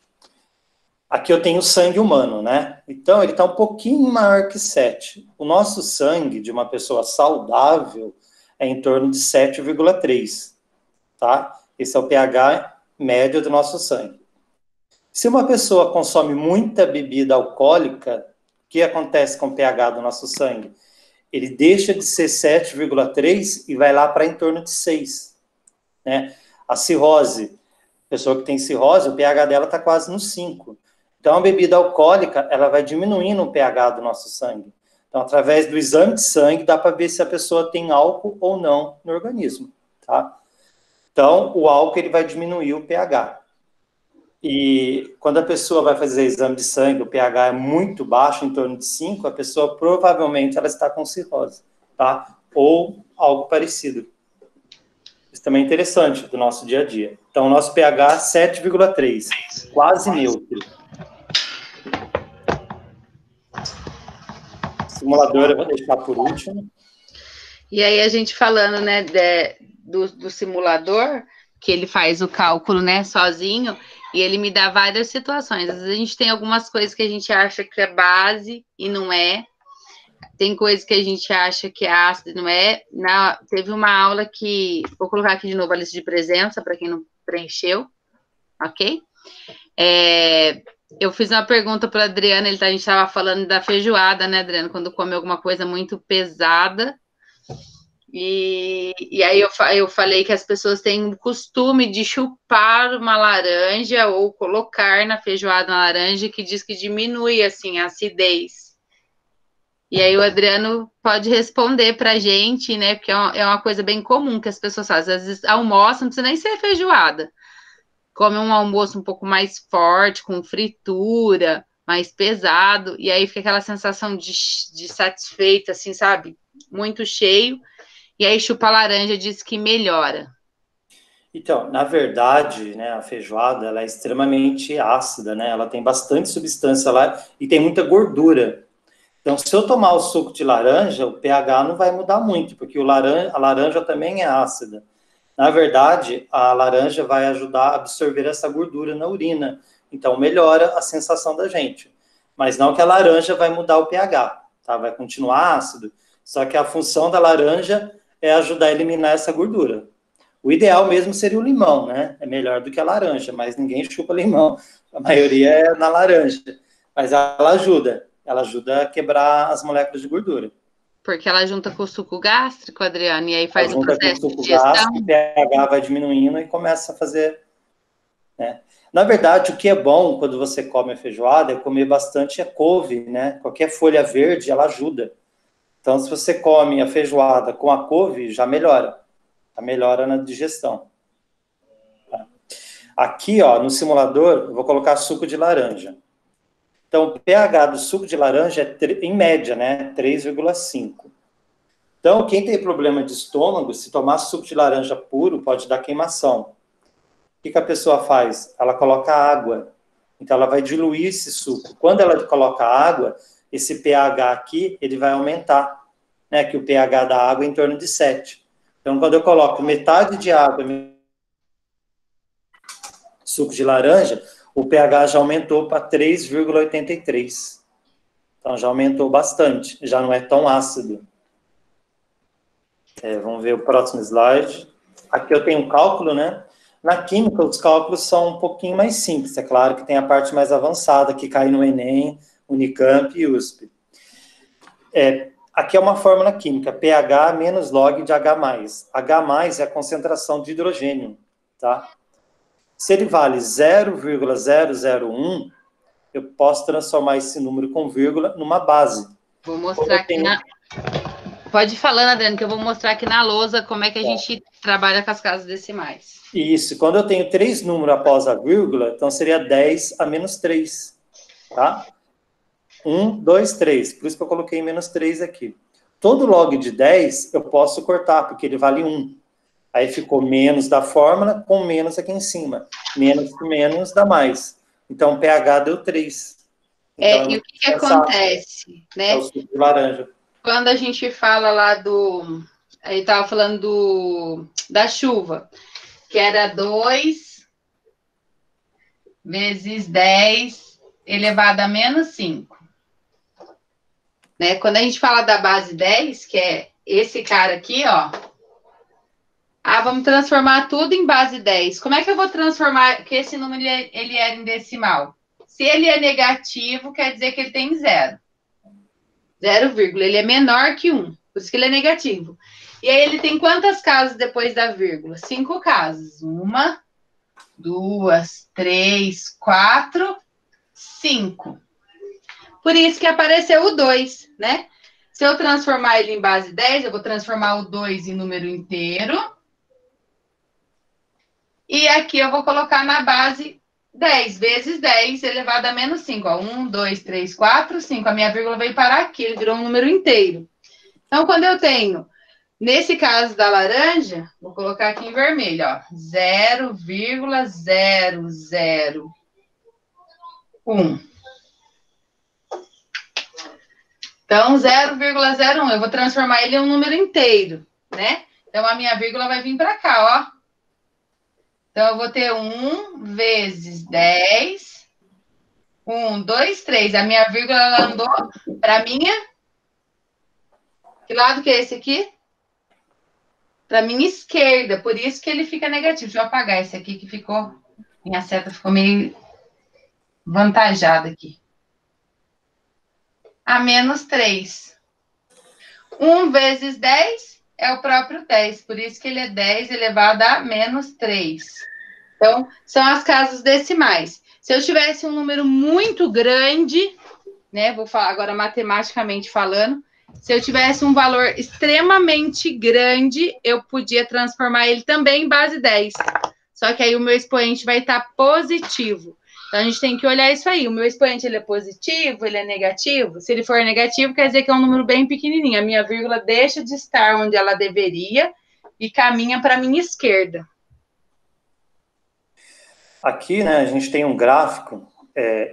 Aqui eu tenho sangue humano, né? Então, ele está um pouquinho maior que 7. O nosso sangue de uma pessoa saudável é em torno de 7,3, tá? Esse é o pH médio do nosso sangue. Se uma pessoa consome muita bebida alcoólica, o que acontece com o pH do nosso sangue? Ele deixa de ser 7,3 e vai lá para em torno de 6, né? A cirrose, pessoa que tem cirrose, o pH dela está quase no 5. Então, a bebida alcoólica, ela vai diminuindo o pH do nosso sangue. Então, através do exame de sangue, dá para ver se a pessoa tem álcool ou não no organismo, tá? Então, o álcool, ele vai diminuir o pH. E quando a pessoa vai fazer exame de sangue, o pH é muito baixo, em torno de 5, a pessoa provavelmente ela está com cirrose, tá? Ou algo parecido. Isso também é interessante do nosso dia a dia. Então, o nosso pH é 7,3, quase neutro. Simulador eu vou deixar por último. E aí a gente falando, né, do simulador, que ele faz o cálculo, né, sozinho, e ele me dá várias situações. Às vezes a gente tem algumas coisas que a gente acha que é base e não é. Tem coisas que a gente acha que é ácido e não é. Teve uma aula que... Vou colocar aqui de novo a lista de presença, para quem não preencheu, ok? Eu fiz uma pergunta para o Adriano, a gente estava falando da feijoada, né, Adriano? Quando come alguma coisa muito pesada. E aí eu falei que as pessoas têm o costume de chupar uma laranja ou colocar na feijoada uma laranja, que diz que diminui, assim, a acidez. E aí o Adriano pode responder para a gente, né? Porque é uma coisa bem comum que as pessoas fazem. Às vezes almoçam, não precisa nem ser feijoada. Come um almoço um pouco mais forte, com fritura, mais pesado, e aí fica aquela sensação de satisfeito, assim, sabe? Muito cheio. E aí chupa a laranja, diz que melhora. Então, na verdade, né, a feijoada ela é extremamente ácida, né? Ela tem bastante substância lá e tem muita gordura. Então, se eu tomar o suco de laranja, o pH não vai mudar muito, porque a laranja também é ácida. Na verdade, a laranja vai ajudar a absorver essa gordura na urina. Então, melhora a sensação da gente. Mas não que a laranja vai mudar o pH, tá? Vai continuar ácido. Só que a função da laranja é ajudar a eliminar essa gordura. O ideal mesmo seria o limão, né? É melhor do que a laranja, mas ninguém chupa limão. A maioria é na laranja. Mas ela ajuda a quebrar as moléculas de gordura. Porque ela junta com o suco gástrico, Adriano, e aí faz o processo processo de digestão. gástrico, o pH vai diminuindo e começa a fazer... né? Na verdade, o que é bom quando você come a feijoada é comer bastante couve, né? Qualquer folha verde, ela ajuda. Então, se você come a feijoada com a couve, já melhora. Já melhora na digestão. Aqui, ó, no simulador, eu vou colocar suco de laranja. Então, o pH do suco de laranja é, em média, né, 3,5. Então, quem tem problema de estômago, se tomar suco de laranja puro, pode dar queimação. O que a pessoa faz? Ela coloca água. Então, ela vai diluir esse suco. Quando ela coloca água, esse pH aqui, ele vai aumentar, né, que o pH da água é em torno de 7. Então, quando eu coloco metade de água suco de laranja, o pH já aumentou para 3,83. Então, já aumentou bastante. Já não é tão ácido. Vamos ver o próximo slide. Aqui eu tenho um cálculo, né? Na química, os cálculos são um pouquinho mais simples. É claro que tem a parte mais avançada, que cai no Enem, Unicamp e USP. Aqui é uma fórmula química, pH menos log de H+. H+ é a concentração de hidrogênio, tá? Se ele vale 0,001, eu posso transformar esse número com vírgula numa base. Vou mostrar aqui na... Pode ir falando, Adriano, que eu vou mostrar aqui na lousa como é que a gente trabalha com as casas decimais. Isso, quando eu tenho 3 números após a vírgula, então seria 10 a menos 3, tá? 1, 2, 3, por isso que eu coloquei menos 3 aqui. Todo log de 10 eu posso cortar, porque ele vale 1. Aí ficou menos da fórmula com menos aqui em cima. Menos por menos dá mais. Então, o pH deu 3. Então, e o que acontece, né? É o suco de laranja. Quando a gente fala lá do... Aí estava falando da chuva, que era 2 vezes 10 elevado a menos 5. Né? Quando a gente fala da base 10, que é esse cara aqui, ó. Ah, vamos transformar tudo em base 10. Como é que eu vou transformar que esse número ele era em decimal? Se ele é negativo, quer dizer que ele tem 0. 0, ele é menor que 1. Por isso que ele é negativo. E aí ele tem quantas casas depois da vírgula? 5 casas. 1, 2, 3, 4, 5. Por isso que apareceu o 2, né? Se eu transformar ele em base 10, eu vou transformar o 2 em número inteiro. E aqui eu vou colocar na base 10 vezes 10 elevado a menos 5. Ó, 1, 2, 3, 4, 5. A minha vírgula veio parar aqui, ele virou um número inteiro. Então, quando eu tenho, nesse caso da laranja, vou colocar aqui em vermelho, ó, 0,001. Então, 0,01, eu vou transformar ele em um número inteiro, né? Então, a minha vírgula vai vir para cá, ó. Então, eu vou ter 1 vezes 10. 1, 2, 3. A minha vírgula ela andou para minha... Que lado que é esse aqui? Para minha esquerda. Por isso que ele fica negativo. Deixa eu apagar esse aqui que ficou... Minha seta ficou meio vantajada aqui. A menos 3. 1 vezes 10 é o próprio 10. Por isso que ele é 10 elevado a menos 3. Então, são as casas decimais. Se eu tivesse um número muito grande, né? Vou falar agora matematicamente falando. Se eu tivesse um valor extremamente grande, eu podia transformar ele também em base 10. Só que aí o meu expoente vai estar positivo. Então, a gente tem que olhar isso aí. O meu expoente, ele é positivo, ele é negativo? Se ele for negativo, quer dizer que é um número bem pequenininho. A minha vírgula deixa de estar onde ela deveria e caminha para a minha esquerda. Aqui, né, a gente tem um gráfico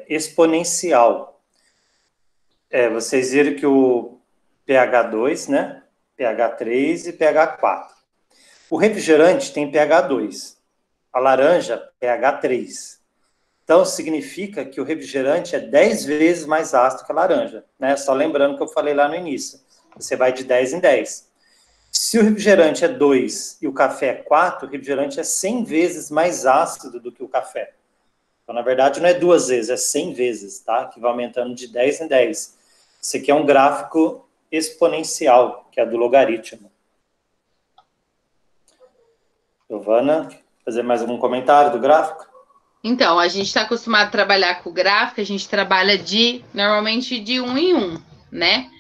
exponencial. Vocês viram que o pH 2, né, pH 3 e pH 4. O refrigerante tem pH 2. A laranja, pH 3. Então, significa que o refrigerante é 10 vezes mais ácido que a laranja, né? Só lembrando que eu falei lá no início. Você vai de 10 em 10. Se o refrigerante é 2 e o café é 4, o refrigerante é 100 vezes mais ácido do que o café. Então, na verdade, não é 2 vezes, é 100 vezes, tá? Que vai aumentando de 10 em 10. Isso aqui é um gráfico exponencial, que é do logaritmo. Giovana, fazer mais algum comentário do gráfico? Então, a gente está acostumado a trabalhar com o gráfico, a gente trabalha normalmente de 1 em 1, né?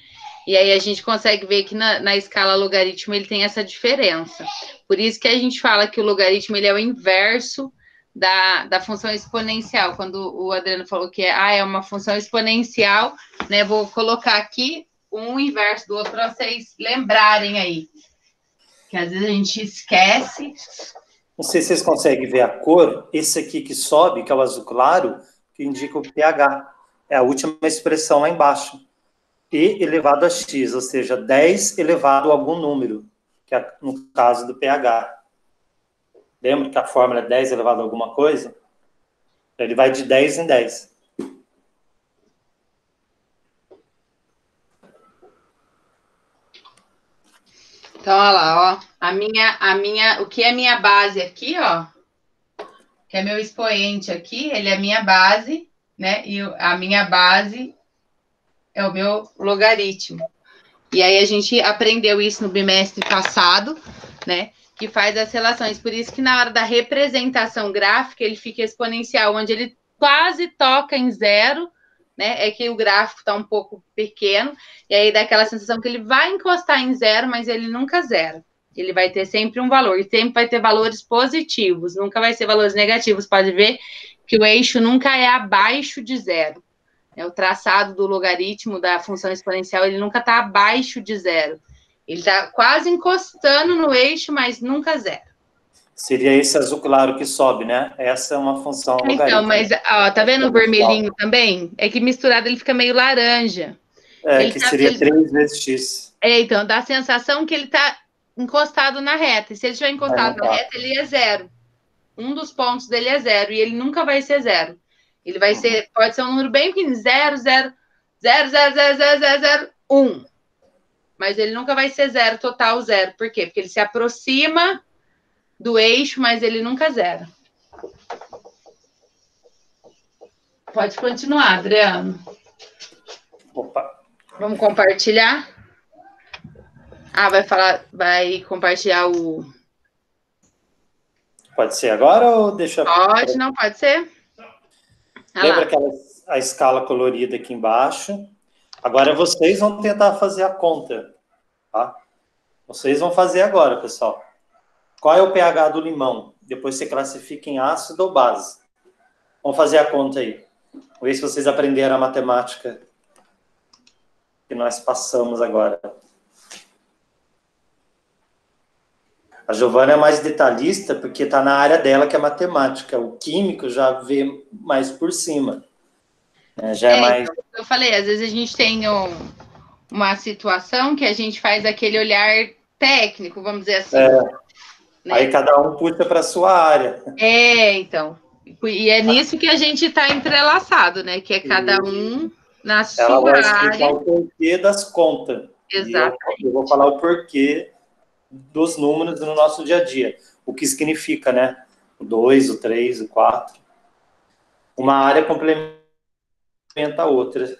E aí a gente consegue ver que na escala logaritmo ele tem essa diferença. Por isso que a gente fala que o logaritmo ele é o inverso da função exponencial. Quando o Adriano falou que é uma função exponencial, né? Vou colocar aqui um inverso do outro para vocês lembrarem aí. Que às vezes a gente esquece. Não sei se vocês conseguem ver a cor. Esse aqui que sobe, que é o azul claro, que indica o pH. É a última expressão lá embaixo. E elevado a x, ou seja, 10 elevado a algum número, que é no caso do pH. Lembra que a fórmula é 10 elevado a alguma coisa? Ele vai de 10 em 10. Então, olha lá, ó. O que é minha base aqui, ó, que é meu expoente aqui, ele é minha base, né? E a minha base é o meu logaritmo. E aí a gente aprendeu isso no bimestre passado, né? Que faz as relações. Por isso que na hora da representação gráfica, ele fica exponencial, onde ele quase toca em 0, né? É que o gráfico está um pouco pequeno, e aí dá aquela sensação que ele vai encostar em 0, mas ele nunca zera. Ele vai ter sempre um valor, e sempre vai ter valores positivos, nunca vai ser valores negativos. Pode ver que o eixo nunca é abaixo de 0. O traçado do logaritmo da função exponencial, ele nunca está abaixo de 0. Ele está quase encostando no eixo, mas nunca 0. Seria esse azul claro que sobe, né? Essa é uma função logarítmica. Então, mas, ó, tá vendo o vermelhinho também? É que misturado ele fica meio laranja. Ele que seria 3 vezes x. Então, dá a sensação que ele está encostado na reta. E se ele estiver encostado na reta, ele é 0. Um dos pontos dele é 0, e ele nunca vai ser 0. Ele vai ser, pode ser um número bem pequeno, 0,0000001. Mas ele nunca vai ser zero, total zero. Por quê? Porque ele se aproxima do eixo, mas ele nunca zera. Pode continuar, Adriano. Opa. Vamos compartilhar? Vai compartilhar o... Pode ser agora ou deixa... Pode, não pode ser? Lembra a escala colorida aqui embaixo? Agora vocês vão tentar fazer a conta, tá? Vocês vão fazer agora, pessoal. Qual é o pH do limão? Depois você classifica em ácido ou base. Vamos fazer a conta aí. Vamos ver se vocês aprenderam a matemática que nós passamos agora. A Giovana é mais detalhista porque está na área dela, que é matemática. O químico já vê mais por cima. Já é mais... Eu falei, às vezes a gente tem uma situação que a gente faz aquele olhar técnico, vamos dizer assim. Né? Aí cada um puxa para a sua área. Então. E é nisso que a gente está entrelaçado, né? Que é cada um na sua área. Ela vai explicar o porquê das contas. Exato. Eu vou falar o porquê dos números no nosso dia a dia. O que significa, né? O 2, o 3, o 4. Uma área complementa a outra.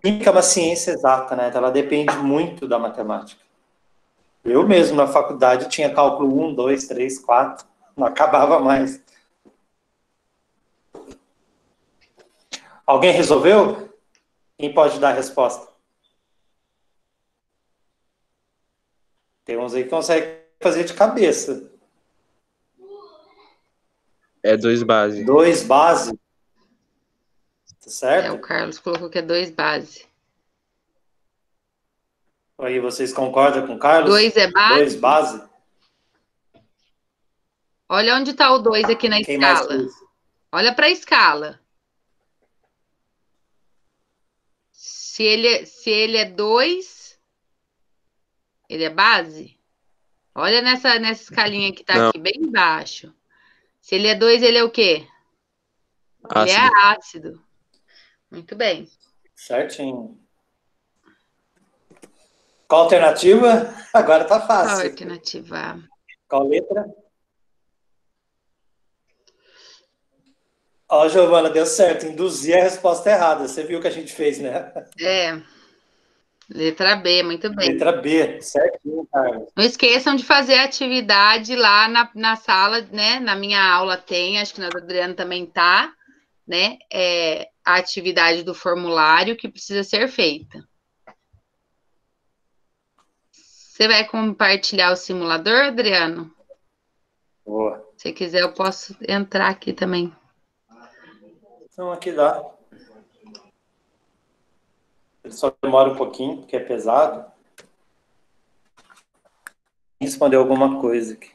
Química é uma ciência exata, né? Ela depende muito da matemática. Eu mesmo, na faculdade, tinha cálculo 1, 2, 3, 4. Não acabava mais. Alguém resolveu? Quem pode dar a resposta? Tem uns aí que conseguem fazer de cabeça. É 2 base. 2 base. Tá certo? O Carlos colocou que é 2 base. Aí, vocês concordam com o Carlos? 2 é base? 2 base. Olha onde está o 2 aqui na escala. Olha para a escala. Se ele é 2, ele é base? Olha nessa escalinha que está aqui, bem embaixo. Se ele é 2, ele é o quê? Ácido. Ele é ácido. Muito bem. Certinho. Qual alternativa? Agora tá fácil. Qual alternativa? Qual letra? Ó, Giovana, deu certo. Induzir a resposta errada. Você viu o que a gente fez, né? Letra B, muito bem. Letra B, certinho, Carlos. Não esqueçam de fazer a atividade lá na sala, né? Na minha aula tem, acho que na do Adriano também tá, né? A atividade do formulário que precisa ser feita. Você vai compartilhar o simulador, Adriano? Boa. Se quiser, eu posso entrar aqui também. Então, aqui dá. Ele só demora um pouquinho, porque é pesado. Respondeu alguma coisa aqui.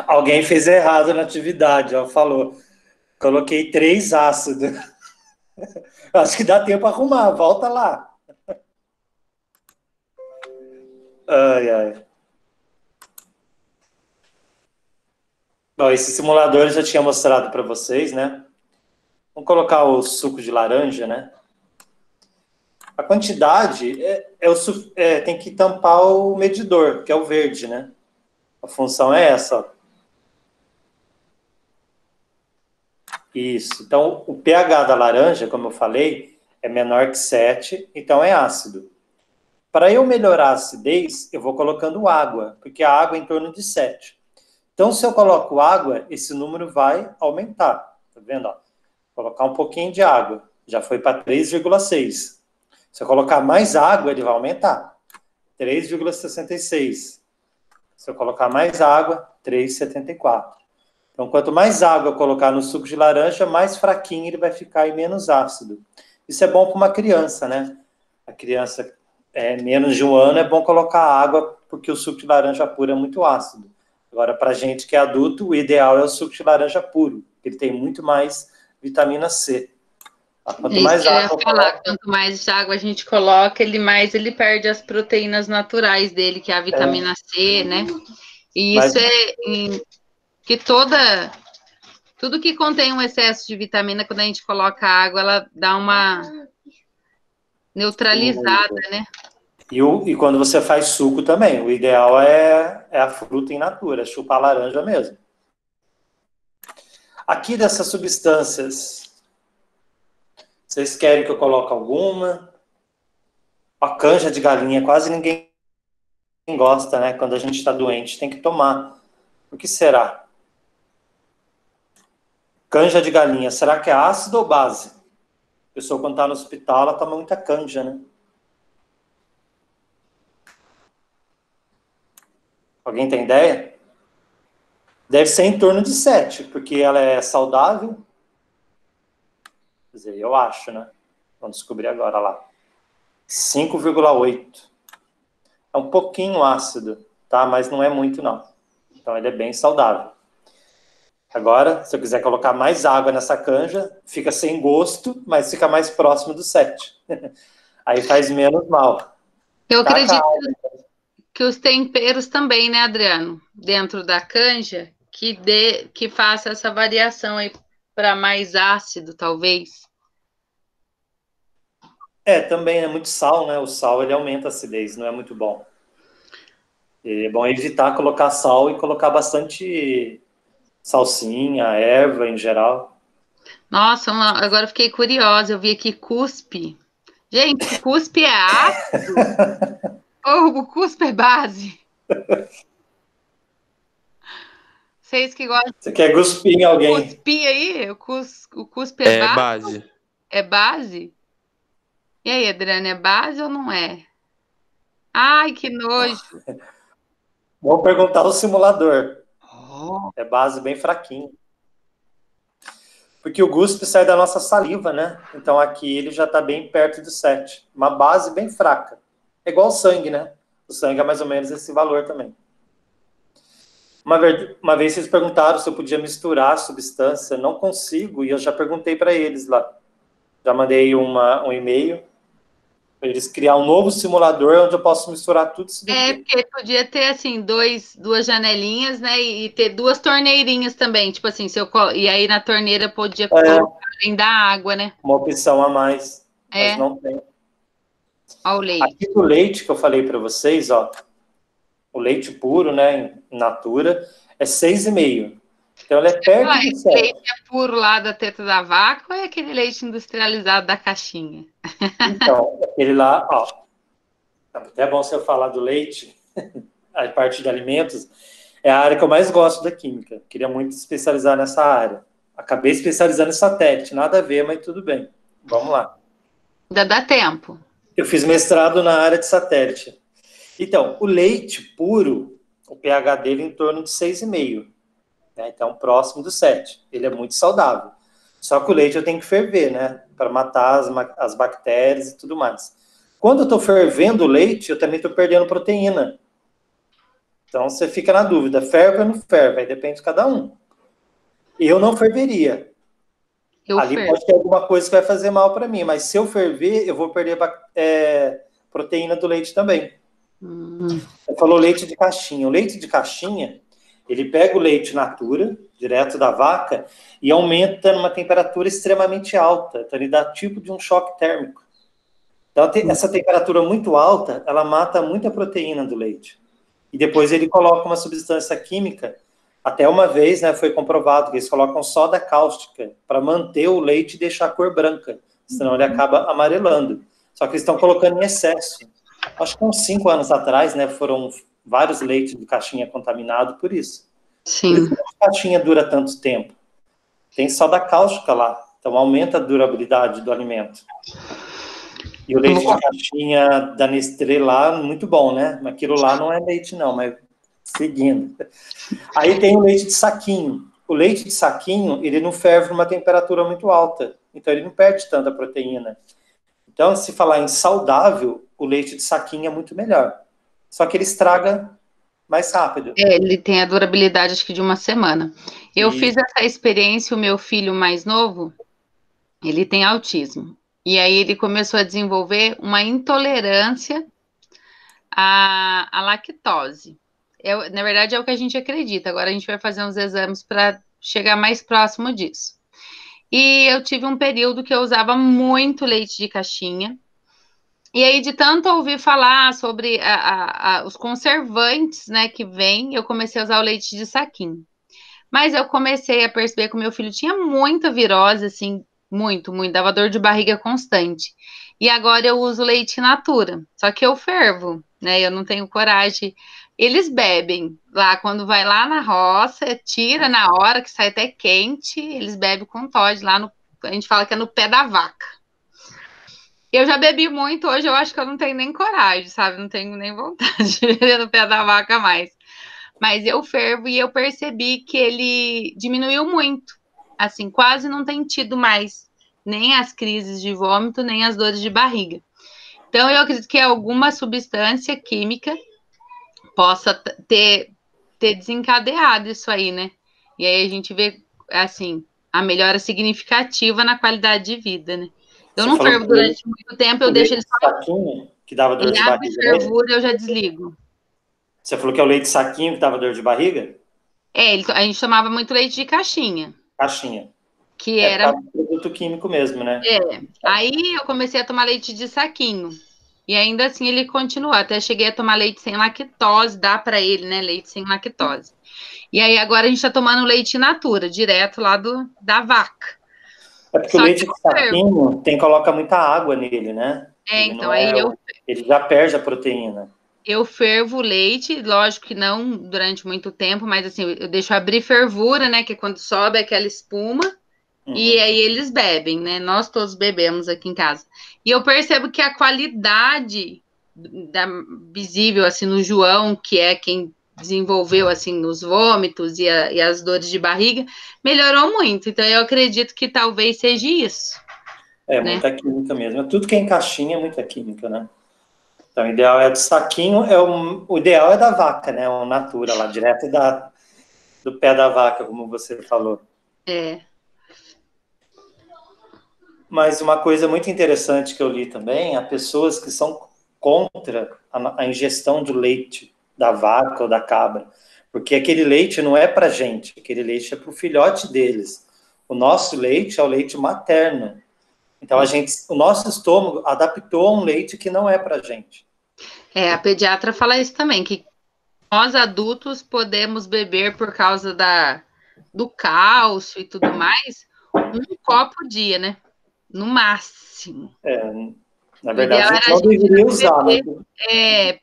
Alguém fez errado na atividade, ó, falou. Coloquei 3 ácidos. Acho que dá tempo para arrumar, volta lá. Ai, ai. Bom, esse simulador eu já tinha mostrado para vocês, né? Vamos colocar o suco de laranja, né? A quantidade tem que tampar o medidor, que é o verde, né? A função é essa, ó. Isso. Então, o pH da laranja, como eu falei, é menor que 7, então é ácido. Para eu melhorar a acidez, eu vou colocando água, porque a água é em torno de 7. Então, se eu coloco água, esse número vai aumentar. Tá vendo? Ó? Vou colocar um pouquinho de água. Já foi para 3,6. Se eu colocar mais água, ele vai aumentar. 3,66. Se eu colocar mais água, 3,74. Então, quanto mais água eu colocar no suco de laranja, mais fraquinho ele vai ficar e menos ácido. Isso é bom para uma criança, né? A criança menos de 1 ano é bom colocar água, porque o suco de laranja puro é muito ácido. Agora, para gente que é adulto, o ideal é o suco de laranja puro, porque ele tem muito mais vitamina C. Quanto mais água quanto mais água a gente coloca, mais ele perde as proteínas naturais dele, que é a vitamina C, né? E isso que Tudo que contém um excesso de vitamina, quando a gente coloca água, ela dá uma neutralizada, né? E quando você faz suco também, o ideal é a fruta in natura, chupar a laranja mesmo. Aqui dessas substâncias, vocês querem que eu coloque alguma? A canja de galinha, quase ninguém gosta, né? Quando a gente está doente, tem que tomar. O que será? Canja de galinha, será que é ácido ou base? A pessoa, quando está no hospital, ela toma muita canja, né? Alguém tem ideia? Deve ser em torno de 7, porque ela é saudável. Quer dizer, eu acho, né? Vamos descobrir agora lá. 5,8. É um pouquinho ácido, tá? Mas não é muito, não. Então, ele é bem saudável. Agora, se eu quiser colocar mais água nessa canja, fica sem gosto, mas fica mais próximo do 7. Aí faz menos mal. Eu Taca acredito água. que os temperos também, né, Adriano? Dentro da canja, que faça essa variação aí para mais ácido, talvez. Também é muito sal, né? O sal, ele aumenta a acidez, não é muito bom. E é bom evitar colocar sal e colocar bastante salsinha, erva em geral. Nossa, agora eu fiquei curiosa. Eu vi aqui cuspe. Gente, cuspe é ácido? Ou o cuspe é base? Vocês que gostam Você quer cuspir em de alguém? cuspir aí? O cuspe é É base? base. É base? E aí, Adriana, é base ou não é? Ai, que nojo. Vamos perguntar ao simulador. Oh. É base bem fraquinho. Porque o guspe sai da nossa saliva, né? Então aqui ele já está bem perto do 7. Uma base bem fraca. É igual o sangue, né? O sangue é mais ou menos esse valor também. Uma vez vocês perguntaram se eu podia misturar a substância. Não consigo, e eu já perguntei para eles lá. Já mandei um e-mail para eles criar um novo simulador onde eu posso misturar tudo isso daqui. Porque podia ter, assim, duas janelinhas, né? E ter duas torneirinhas também. Tipo assim, e aí na torneira podia colocar além da água, né? Uma opção a mais, mas não tem. Ó, o leite. Aqui do leite que eu falei para vocês, ó, o leite puro, né, in natura, é 6,5. Então, ele é perto de 7. Leite é puro lá da teta da vaca ou é aquele leite industrializado da caixinha? Então, aquele lá, ó, até bom se eu falar do leite, a parte de alimentos, é a área que eu mais gosto da química. Queria muito especializar nessa área. Acabei especializando em satélite, nada a ver, mas tudo bem. Vamos lá. Ainda dá tempo. Eu fiz mestrado na área de satélite. Então, o leite puro, o pH dele é em torno de 6,5. Né? Então, próximo do 7. Ele é muito saudável. Só que o leite eu tenho que ferver, né? Para matar as bactérias e tudo mais. Quando eu estou fervendo o leite, eu também estou perdendo proteína. Então, você fica na dúvida, ferve ou não ferve? Aí depende de cada um. Eu não ferveria. Ali pode ter alguma coisa que vai fazer mal para mim, mas se eu ferver, eu vou perder proteína do leite também. Você falou leite de caixinha. O leite de caixinha, ele pega o leite natura, direto da vaca, e aumenta numa temperatura extremamente alta. Então, ele dá tipo de um choque térmico. Então, essa temperatura muito alta, ela mata muita proteína do leite. E depois ele coloca uma substância química. Até uma vez, né, foi comprovado que eles colocam soda cáustica para manter o leite e deixar a cor branca. Senão ele acaba amarelando. Só que eles estão colocando em excesso. Acho que uns 5 anos atrás, né, foram vários leites de caixinha contaminados por isso. Sim. Por isso que a caixinha dura tanto tempo. Tem soda cáustica lá, então aumenta a durabilidade do alimento. E o leite de caixinha da Nestlé lá, muito bom, né? Aquilo lá não é leite não, mas seguindo. Aí tem o leite de saquinho. O leite de saquinho, ele não ferve numa temperatura muito alta, então ele não perde tanta proteína. Então, se falar em saudável, o leite de saquinho é muito melhor. Só que ele estraga mais rápido. Ele tem a durabilidade, acho que de uma semana. Eu fiz essa experiência, o meu filho mais novo, ele tem autismo. E aí ele começou a desenvolver uma intolerância à lactose. Na verdade, é o que a gente acredita. Agora a gente vai fazer uns exames para chegar mais próximo disso. E eu tive um período que eu usava muito leite de caixinha. E aí, de tanto ouvir falar sobre os conservantes, né, que vem, eu comecei a usar o leite de saquinho. Mas eu comecei a perceber que o meu filho tinha muita virose, assim, muito, dava dor de barriga constante. E agora eu uso leite in natura, só que eu fervo, né, eu não tenho coragem. Eles bebem lá, quando vai lá na roça, tira na hora que sai até quente, eles bebem com Toddy lá no, a gente fala que é no pé da vaca. Eu já bebi muito, hoje eu acho que eu não tenho nem coragem, sabe? Não tenho nem vontade de beber no pé da vaca mais. Mas eu fervo e eu percebi que ele diminuiu muito. Assim, quase não tem tido mais nem as crises de vômito, nem as dores de barriga. Então, eu acredito que alguma substância química possa ter desencadeado isso aí, né? E aí a gente vê, assim, a melhora significativa na qualidade de vida, né? Eu Você não falou fervo que durante muito tempo, eu o deixo leite ele só. saquinho que dava dor Ele de abre barriga, né? fervura, eu já desligo. Você falou que é o leite saquinho que dava dor de barriga? É, a gente tomava muito leite de caixinha, Caixinha. que É por era. causa do produto químico mesmo, né? Aí eu comecei a tomar leite de saquinho. E ainda assim ele continua. Até cheguei a tomar leite sem lactose, dá para ele, né? Leite sem lactose. E aí agora a gente tá tomando leite in natura, direto lá da vaca. É porque o Só leite que de saquinho coloca muita água nele, né? Ele então não aí ele já perde a proteína. eu fervo o leite, lógico que não durante muito tempo, mas assim, eu deixo abrir fervura, né? Que é quando sobe aquela espuma. E aí eles bebem, né? Nós todos bebemos aqui em casa. E eu percebo que a qualidade visível, assim, no João, que é quem desenvolveu, assim, os vômitos e as dores de barriga, melhorou muito. Então, eu acredito que talvez seja isso. É, né? muita química mesmo. Tudo que é em caixinha é muita química, né? Então, o ideal é do saquinho, o ideal é da vaca, né? O natura lá, direto do pé da vaca, como você falou. É. Mas uma coisa muito interessante que eu li também, há pessoas que são contra a ingestão do leite da vaca ou da cabra, porque aquele leite não é para gente, aquele leite é para o filhote deles. O nosso leite é o leite materno. Então o nosso estômago adaptou a um leite que não é para gente. A pediatra fala isso também, que nós adultos podemos beber por causa do cálcio e tudo mais, um copo por dia, né? No máximo. Na verdade, a gente não deveria usar, né?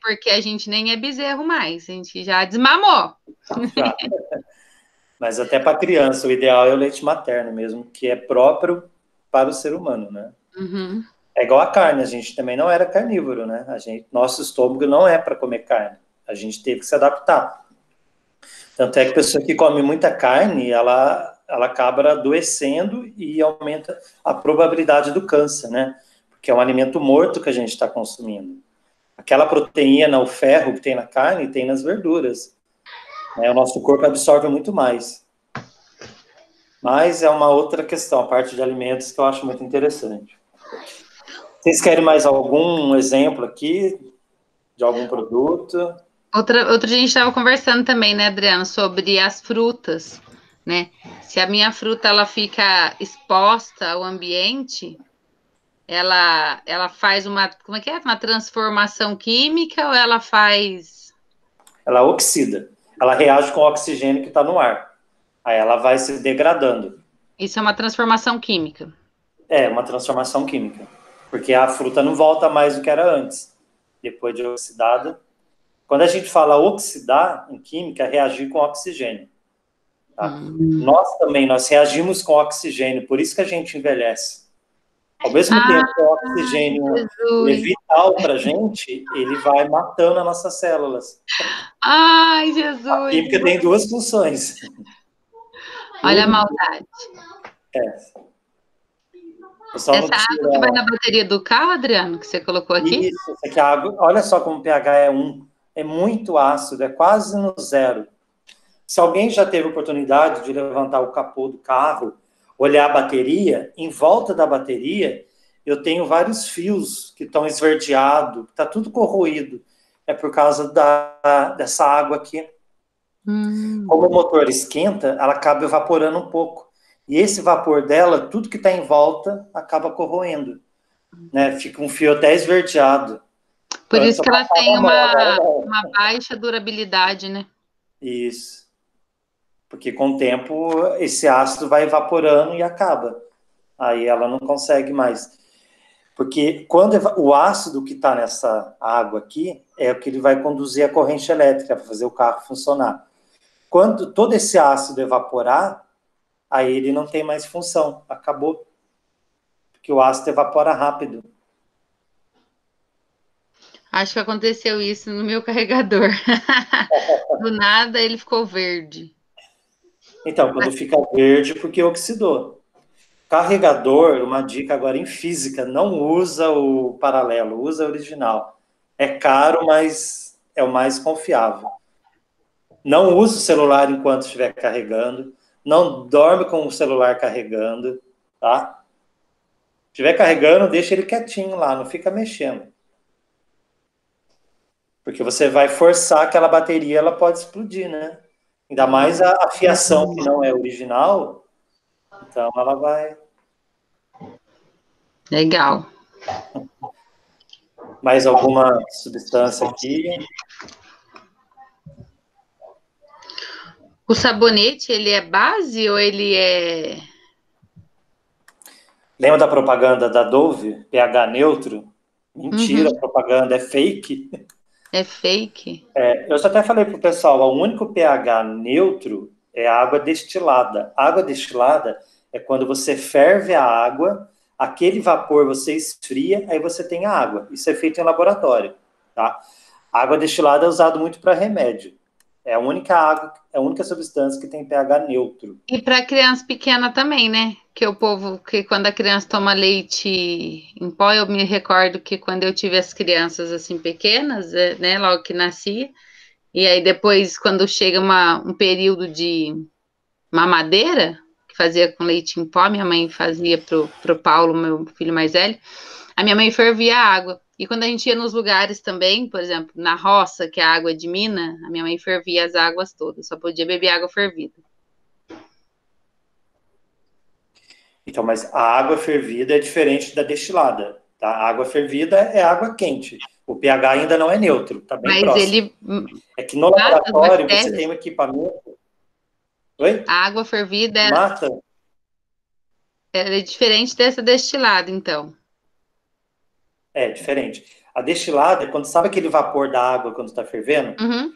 Porque a gente nem é bezerro mais, a gente já desmamou. Já. Mas até para criança, o ideal é o leite materno mesmo, que é próprio para o ser humano, né? Uhum. É igual a carne, a gente também não era carnívoro, né? Nosso estômago não é para comer carne, a gente teve que se adaptar. Tanto é que a pessoa que come muita carne, ela acaba adoecendo e aumenta a probabilidade do câncer, né? Porque é um alimento morto que a gente está consumindo. Aquela proteína, o ferro que tem na carne, tem nas verduras. O nosso corpo absorve muito mais. Mas é uma outra questão, a parte de alimentos, que eu acho muito interessante. Vocês querem mais algum exemplo aqui de algum produto? Outro dia a gente estava conversando também, né, Adriano, sobre as frutas, né? Se a minha fruta ela fica exposta ao ambiente, ela faz uma transformação química ou ela faz... Ela oxida. Ela reage com o oxigênio que está no ar. Aí ela vai se degradando. Isso é uma transformação química? É, uma transformação química. Porque a fruta não volta mais do que era antes. Depois de oxidada. Quando a gente fala oxidar, em química, é reagir com oxigênio. Tá? Nós reagimos com oxigênio, por isso que a gente envelhece. Ao mesmo tempo que o oxigênio é vital para a gente, ele vai matando as nossas células. Ai, Jesus! A química tem duas funções. Olha a maldade. Essa água que vai na bateria do carro, Adriano, que você colocou aqui? Isso, essa aqui é a água. Olha só como o pH é 1. É muito ácido, é quase no zero. Se alguém já teve oportunidade de levantar o capô do carro, olhar a bateria, em volta da bateria, eu tenho vários fios que estão esverdeados, está tudo corroído. É por causa dessa água aqui Como o motor esquenta, ela acaba evaporando um pouco. E esse vapor dela, tudo que está em volta, acaba corroendo. Né? Fica um fio até esverdeado. Por Antes isso que eu ela passava tem a mão, agora não. uma baixa durabilidade, né? Isso. Porque com o tempo, esse ácido vai evaporando e acaba. Aí ela não consegue mais. Porque quando o ácido que está nessa água aqui é o que ele vai conduzir a corrente elétrica para fazer o carro funcionar. Quando todo esse ácido evaporar, aí ele não tem mais função, acabou. Porque o ácido evapora rápido. Acho que aconteceu isso no meu carregador. Do nada ele ficou verde. Então, quando fica verde, porque oxidou. Carregador, uma dica agora em física, não usa o paralelo, usa o original. É caro, mas é o mais confiável. Não use o celular enquanto estiver carregando. Não dorme com o celular carregando, tá? Se estiver carregando, deixa ele quietinho lá, não fica mexendo. Porque você vai forçar aquela bateria, ela pode explodir, né? Ainda mais a fiação que não é original, então ela vai... Legal. Mais alguma substância aqui? O sabonete, ele é base ou ele é... Lembra da propaganda da Dove? pH neutro? Mentira, Uhum. a propaganda é fake. É fake? Eu já até falei para o pessoal, o único pH neutro é a água destilada. A água destilada é quando você ferve a água, aquele vapor você esfria, aí você tem a água. Isso é feito em laboratório, tá? A água destilada é usada muito para remédio. É a única água, é a única substância que tem pH neutro. E para criança pequena também, né? Que quando a criança toma leite em pó, eu me recordo que quando eu tive as crianças assim pequenas, né, logo que nascia, e aí depois quando chega um período de mamadeira, que fazia com leite em pó, minha mãe fazia pro Paulo, meu filho mais velho, a minha mãe fervia a água. E quando a gente ia nos lugares também, por exemplo, na roça, que é a água de mina, a minha mãe fervia as águas todas, só podia beber água fervida. Então, mas a água fervida é diferente da destilada, tá? A água fervida é água quente. O pH ainda não é neutro, tá bem Mas próximo. ele É que no mata as laboratório você bactérias. tem um equipamento... Oi? A água fervida Mata? é diferente dessa destilada, então. É diferente. A destilada, quando sabe aquele vapor da água quando está fervendo, Uhum.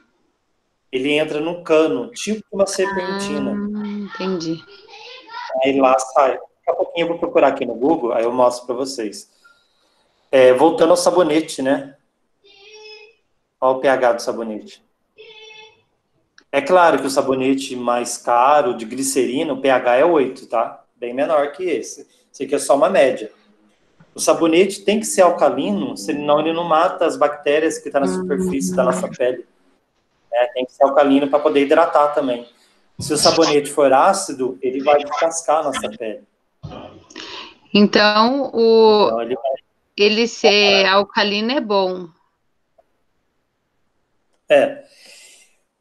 ele entra num cano, tipo uma serpentina. Entendi. Aí lá sai. Daqui a pouquinho eu vou procurar aqui no Google, aí eu mostro para vocês. Voltando ao sabonete, né? Olha o pH do sabonete. É claro que o sabonete mais caro, de glicerina, o pH é 8, tá? Bem menor que esse. Esse aqui é só uma média. O sabonete tem que ser alcalino, senão ele não mata as bactérias que estão na superfície da nossa pele. Tem que ser alcalino para poder hidratar também. Se o sabonete for ácido, ele vai descascar a nossa pele. Então, Então, ele ser alcalino é bom.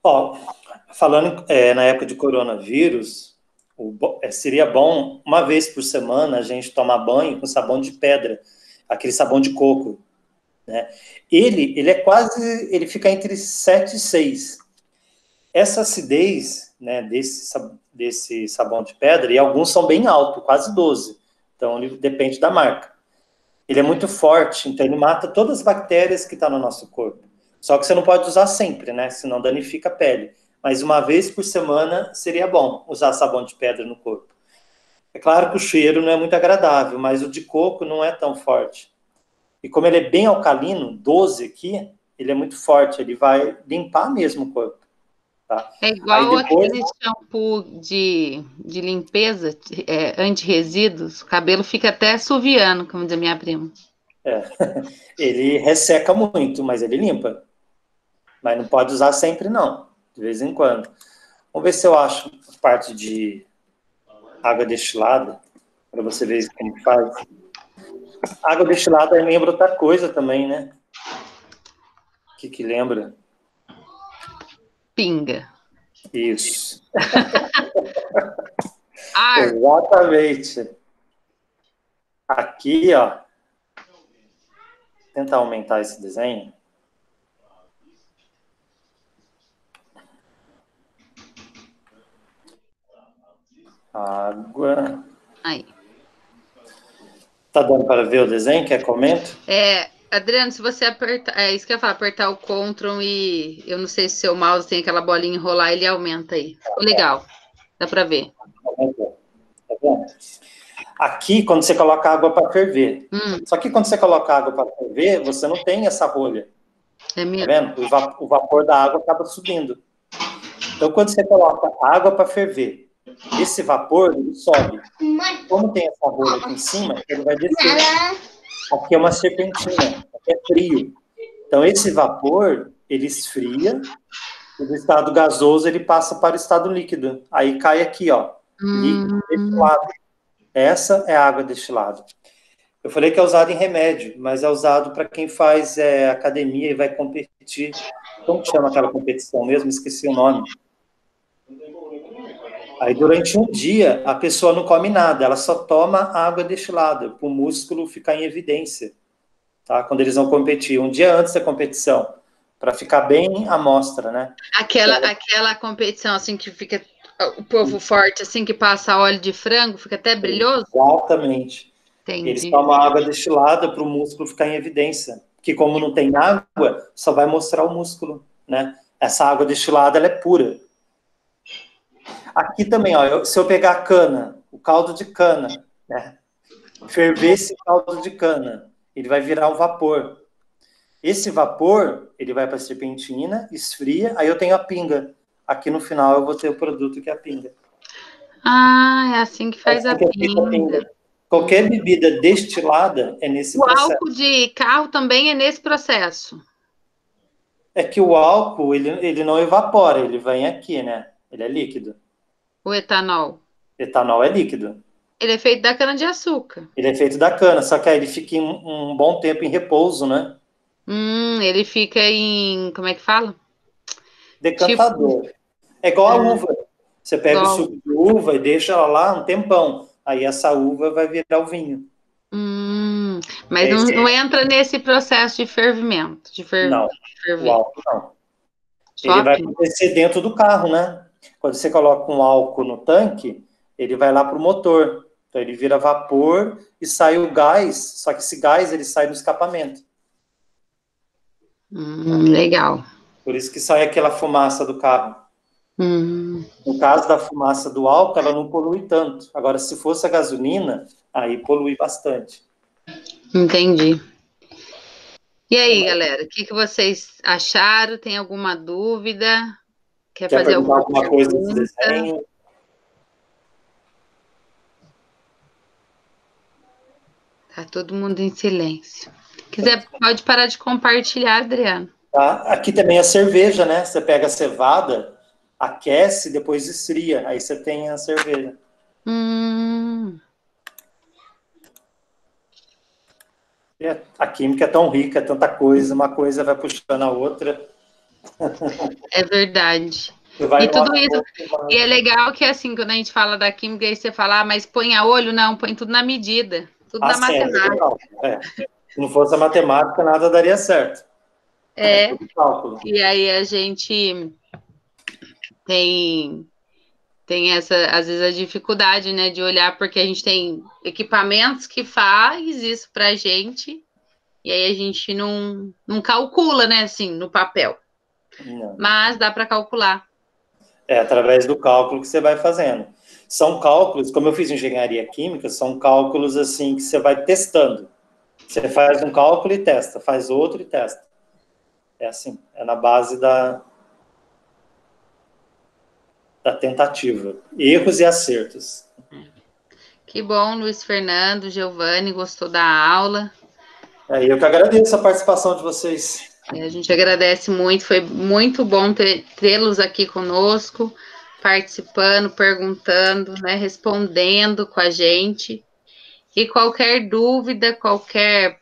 Ó, falando na época de coronavírus, seria bom, uma vez por semana, a gente tomar banho com sabão de pedra, aquele sabão de coco, né? Ele é quase, ele fica entre 7 e 6. Essa acidez, né, desse sabão de pedra, e alguns são bem altos, quase 12. Então, ele depende da marca. Ele é muito forte, então ele mata todas as bactérias que estão no nosso corpo. Só que você não pode usar sempre, né? Senão danifica a pele. Mas uma vez por semana seria bom usar sabão de pedra no corpo. É claro que o cheiro não é muito agradável, mas o de coco não é tão forte. E como ele é bem alcalino, 12 aqui, ele é muito forte, ele vai limpar mesmo o corpo. Tá? É igual Aí depois... aquele shampoo de limpeza, anti-resíduos, o cabelo fica até assoviando, como diz a minha prima. Ele resseca muito, mas ele limpa. Mas não pode usar sempre, não. De vez em quando. Vamos ver se eu acho parte de água destilada, para você ver como faz. Água destilada lembra outra coisa também, né? O que lembra? Pinga. Isso. Ar. Exatamente. Aqui, ó. Tentar aumentar esse desenho. Água. Aí. Tá dando para ver o desenho? Quer comento? Adriano, se você apertar, isso que eu ia falar, apertar o Ctrl e eu não sei se seu mouse tem aquela bolinha enrolar, ele aumenta aí. Ficou legal. Dá para ver. Tá vendo? Aqui, quando você coloca água para ferver. Só que quando você coloca água para ferver, você não tem essa rolha. É mesmo? Tá vendo? O vapor da água acaba subindo. Então, quando você coloca água para ferver, esse vapor ele sobe. Como tem essa rolha aqui em cima, ele vai descer. Aqui é uma serpentina, aqui é frio. Então, esse vapor, ele esfria, e do estado gasoso ele passa para o estado líquido. Aí cai aqui, ó, líquido destilado. Essa é a água destilada. Eu falei que é usado em remédio, mas é usado para quem faz academia e vai competir. Como que chama aquela competição mesmo? Esqueci o nome. Aí, durante um dia, a pessoa não come nada, ela só toma água destilada, para o músculo ficar em evidência, tá? Quando eles vão competir, um dia antes da competição, para ficar bem à mostra, né? Aquela competição, assim, que fica o povo forte, assim, que passa óleo de frango, fica até brilhoso? Exatamente. Entendi. Eles tomam água destilada para o músculo ficar em evidência, porque como não tem água, só vai mostrar o músculo, né? Essa água destilada, ela é pura. Aqui também, ó, se eu pegar a cana, o caldo de cana, né? Ferver esse caldo de cana, ele vai virar um vapor. Esse vapor, ele vai para a serpentina, esfria, aí eu tenho a pinga. Aqui no final eu vou ter o produto que é a pinga. Ah, é assim que faz a pinga. Qualquer bebida destilada é nesse processo. O álcool de carro também é nesse processo. É que o álcool, ele não evapora, ele vem aqui, né? Ele é líquido. O etanol. Etanol é líquido. Ele é feito da cana-de-açúcar. Ele é feito da cana, só que aí ele fica um bom tempo em repouso, né? Ele fica em... Como é que fala? Decantador. Tipo... É igual a uva. Você pega o suco de uva e deixa ela lá um tempão. Aí essa uva vai virar o vinho. Mas não entra nesse processo de fervimento. Não, o álcool não. Ele vai acontecer dentro do carro, né? Quando você coloca um álcool no tanque, ele vai lá para o motor. Então ele vira vapor e sai o gás, só que esse gás ele sai no escapamento. Legal. Por isso que sai aquela fumaça do carro. No caso da fumaça do álcool, ela não polui tanto. Agora, se fosse a gasolina, aí polui bastante. Entendi. E aí, galera, o que vocês acharam? Tem alguma dúvida? Quer fazer alguma coisa desse desenho? Tá todo mundo em silêncio. Quiser, pode parar de compartilhar, Adriano. Tá? Aqui também a cerveja, né? Você pega a cevada, aquece, depois esfria. Aí você tem a cerveja. A química é tão rica, é tanta coisa, uma coisa vai puxando a outra. É verdade. E tudo isso, e é legal que assim, quando a gente fala da química, aí você fala, mas põe a olho, não, põe tudo na medida, tudo na matemática. Se não fosse a matemática, nada daria certo. E aí a gente tem essa, às vezes, a dificuldade, né, de olhar, porque a gente tem equipamentos que faz isso pra gente, e aí a gente não calcula, né, assim, no papel. Não. Mas dá para calcular. Através do cálculo que você vai fazendo. São cálculos, como eu fiz engenharia química, são cálculos assim que você vai testando. Você faz um cálculo e testa, faz outro e testa. É assim, é na base da tentativa. Erros e acertos. Que bom, Luiz Fernando, Giovanni, gostou da aula. Eu que agradeço a participação de vocês. A gente agradece muito, foi muito bom tê-los aqui conosco, participando, perguntando, né, respondendo com a gente. E qualquer dúvida,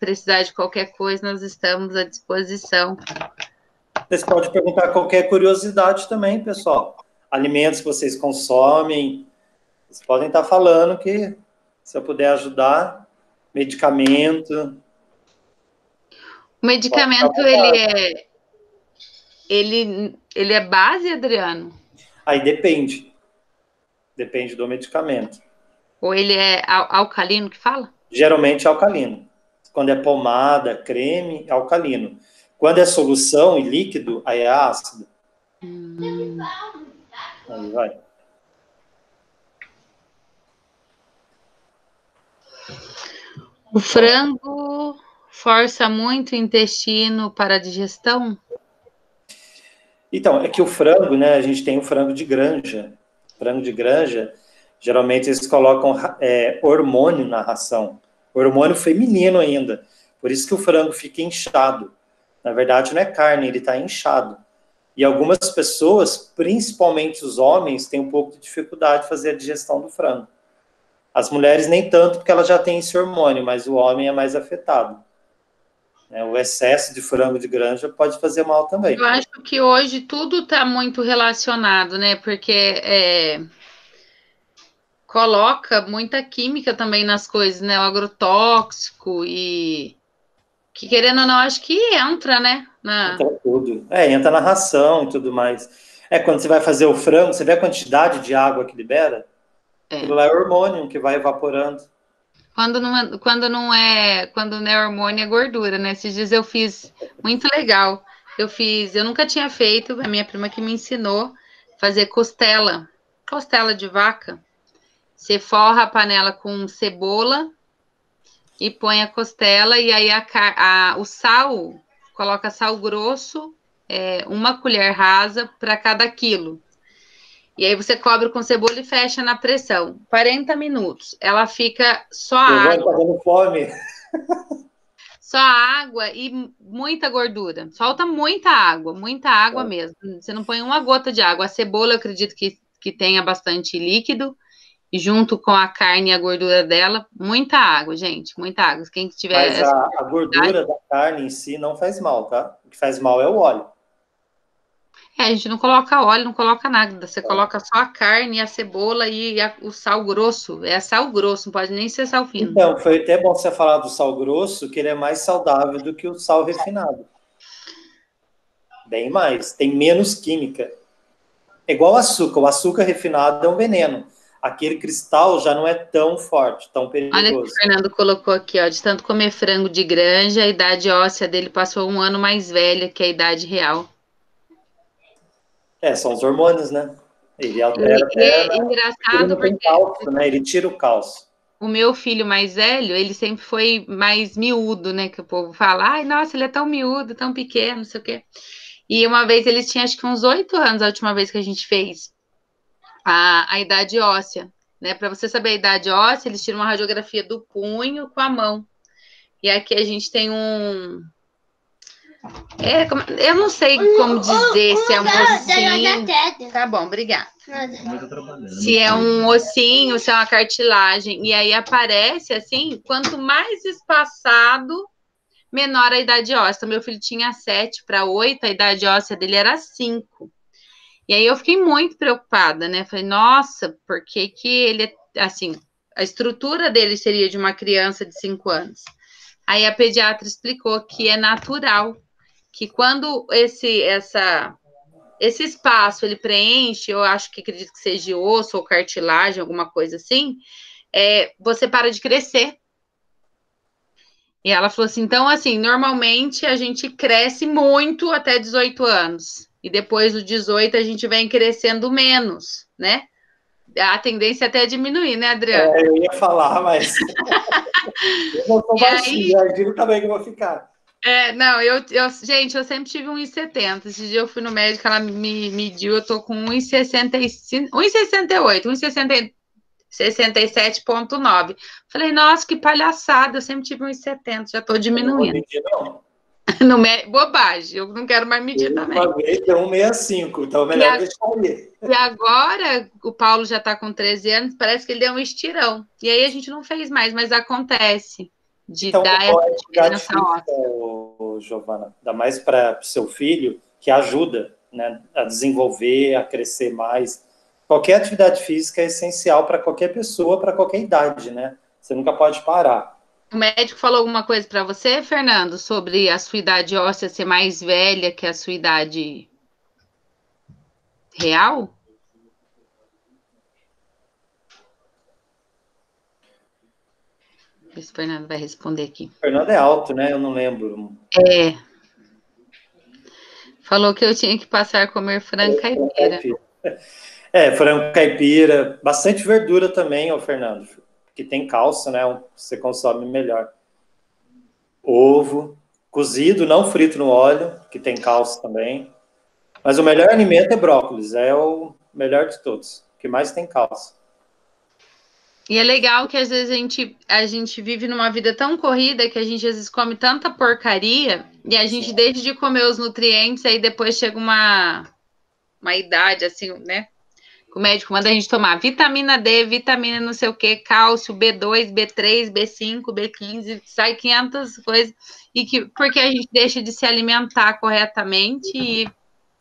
precisar de qualquer coisa, nós estamos à disposição. Vocês podem perguntar qualquer curiosidade também, pessoal. alimentos que vocês consomem. Vocês podem estar falando que, se eu puder ajudar, medicamento. O medicamento, ele é base, Adriano? Aí depende. Depende do medicamento. Ou ele é alcalino que fala? Geralmente é alcalino. Quando é pomada, creme, é alcalino. Quando é solução e líquido, aí é ácido. Aí vai. O frango força muito o intestino para a digestão? Então, é que o frango, né? A gente tem o frango de granja. Frango de granja, geralmente eles colocam hormônio na ração. Hormônio feminino ainda. Por isso que o frango fica inchado. Na verdade, não é carne, ele está inchado. E algumas pessoas, principalmente os homens, têm um pouco de dificuldade de fazer a digestão do frango. As mulheres nem tanto, porque elas já têm esse hormônio, mas o homem é mais afetado. O excesso de frango de granja pode fazer mal também. Eu acho que hoje tudo está muito relacionado, né? Porque coloca muita química também nas coisas, né? O agrotóxico e que, querendo ou não, acho que entra, né? Entra tudo. Entra na ração e tudo mais. Quando você vai fazer o frango, você vê a quantidade de água que libera? Aquilo lá é hormônio que vai evaporando. Quando não é hormônio, é gordura, né? Esses dias eu fiz muito legal. Eu nunca tinha feito, a minha prima que me ensinou fazer costela de vaca. Você forra a panela com cebola e põe a costela, e aí o sal, coloca sal grosso, 1 colher rasa para cada quilo. E aí você cobre com cebola e fecha na pressão. 40 minutos. Ela fica só água. Tá dando fome. Só água e muita gordura. Solta muita água mesmo. Você não põe uma gota de água. A cebola, eu acredito que tenha bastante líquido. E junto com a carne e a gordura dela, muita água, gente. Muita água. Quem tiver. Mas a gordura da carne em si não faz mal, tá? O que faz mal é o óleo. A gente não coloca óleo, não coloca nada. Você coloca só a carne, a cebola e o sal grosso. É sal grosso, não pode nem ser sal fino. Então, foi até bom você falar do sal grosso, que ele é mais saudável do que o sal refinado. Bem mais. Tem menos química. É igual o açúcar. O açúcar refinado é um veneno. Aquele cristal já não é tão forte, tão perigoso. Olha o que o Fernando colocou aqui, ó. De tanto comer frango de granja, a idade óssea dele passou 1 ano mais velha que a idade real. São os hormônios, né? Ele altera. É engraçado ele porque cálcio, né? Ele tira o cálcio. O meu filho mais velho, ele sempre foi mais miúdo, né? Que o povo fala, ai, nossa, ele é tão miúdo, tão pequeno, não sei o quê. E uma vez ele tinha, acho que uns 8 anos, a última vez que a gente fez a idade óssea, né? Para você saber a idade óssea, eles tiram uma radiografia do punho com a mão. E aqui a gente tem eu não sei como dizer se é um ossinho. Tá bom, obrigada. Se é um ossinho, se é uma cartilagem. E aí aparece assim, quanto mais espaçado, menor a idade óssea. Então, meu filho tinha 7 para 8, a idade óssea dele era 5. E aí eu fiquei muito preocupada, né? Falei, nossa, por que ele, assim, a estrutura dele seria de uma criança de 5 anos? Aí a pediatra explicou que é natural, que quando esse espaço ele preenche, eu acredito que seja osso ou cartilagem, alguma coisa assim, você para de crescer. E ela falou assim, então, assim, normalmente a gente cresce muito até 18 anos. E depois dos 18 a gente vem crescendo menos, né? A tendência até é diminuir, né, Adriano? Eu ia falar, mas... eu não sou baixinho, eu digo também que eu vou ficar. Não, gente, eu sempre tive 1,70. Esse dia eu fui no médico, ela me mediu, eu tô com 1,65, 1,68, 1,67,9. Falei, nossa, que palhaçada, eu sempre tive 1,70, já tô diminuindo. Não, bobagem, eu não quero mais medir também. Uma vez deu 1,65, então melhor deixar ali. E agora, o Paulo já tá com 13 anos, parece que ele deu um estirão. E aí a gente não fez mais, mas acontece de então, dar essa diferença óssea. Giovana, ainda mais para o seu filho, que ajuda. né, a desenvolver, a crescer mais. Qualquer atividade física é essencial para qualquer pessoa, para qualquer idade, né? Você nunca pode parar. O médico falou alguma coisa para você, Fernando, sobre a sua idade óssea ser mais velha que a sua idade real? Esse Fernando vai responder aqui. O Fernando é alto, né? Eu não lembro. É. Falou que eu tinha que passar a comer frango caipira. Frango caipira, bastante verdura também, ô Fernando, que tem cálcio, né? Você consome melhor. Ovo, cozido, não frito no óleo, que tem cálcio também. Mas o melhor alimento é brócolis, é o melhor de todos, que mais tem cálcio. E é legal que às vezes a gente vive numa vida tão corrida que a gente às vezes come tanta porcaria e a gente deixa de comer os nutrientes, aí depois chega uma idade, assim, né? O médico manda a gente tomar vitamina D, vitamina não sei o que, cálcio, B2, B3, B5, B15, sai 500 coisas, porque a gente deixa de se alimentar corretamente e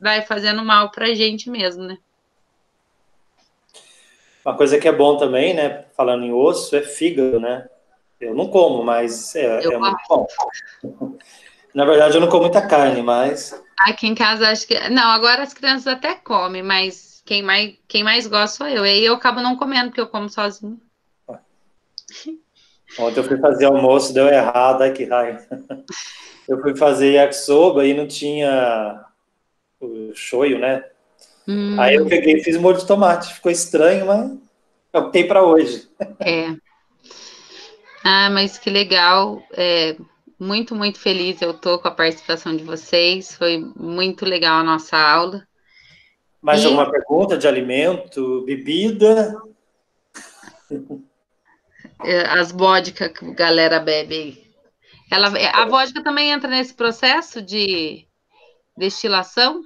vai fazendo mal pra gente mesmo, né? Uma coisa que é bom também, né, falando em osso, é fígado, né? Eu não como, mas é muito bom. Na verdade, eu não como muita carne, mas... Aqui em casa, acho que... Não, agora as crianças até comem, mas quem mais gosta sou eu. E aí eu acabo não comendo, porque eu como sozinho. Ontem eu fui fazer almoço, deu errado, ai que raiva. Eu fui fazer yakisoba e não tinha o shoyu, né? Aí eu peguei e fiz molho de tomate. Ficou estranho, mas eu optei para hoje. É. Ah, mas que legal. Muito, muito feliz eu tô com a participação de vocês. Foi muito legal a nossa aula. Mais alguma pergunta de alimento, bebida? As vodka que a galera bebe aí. A vodka também entra nesse processo de destilação?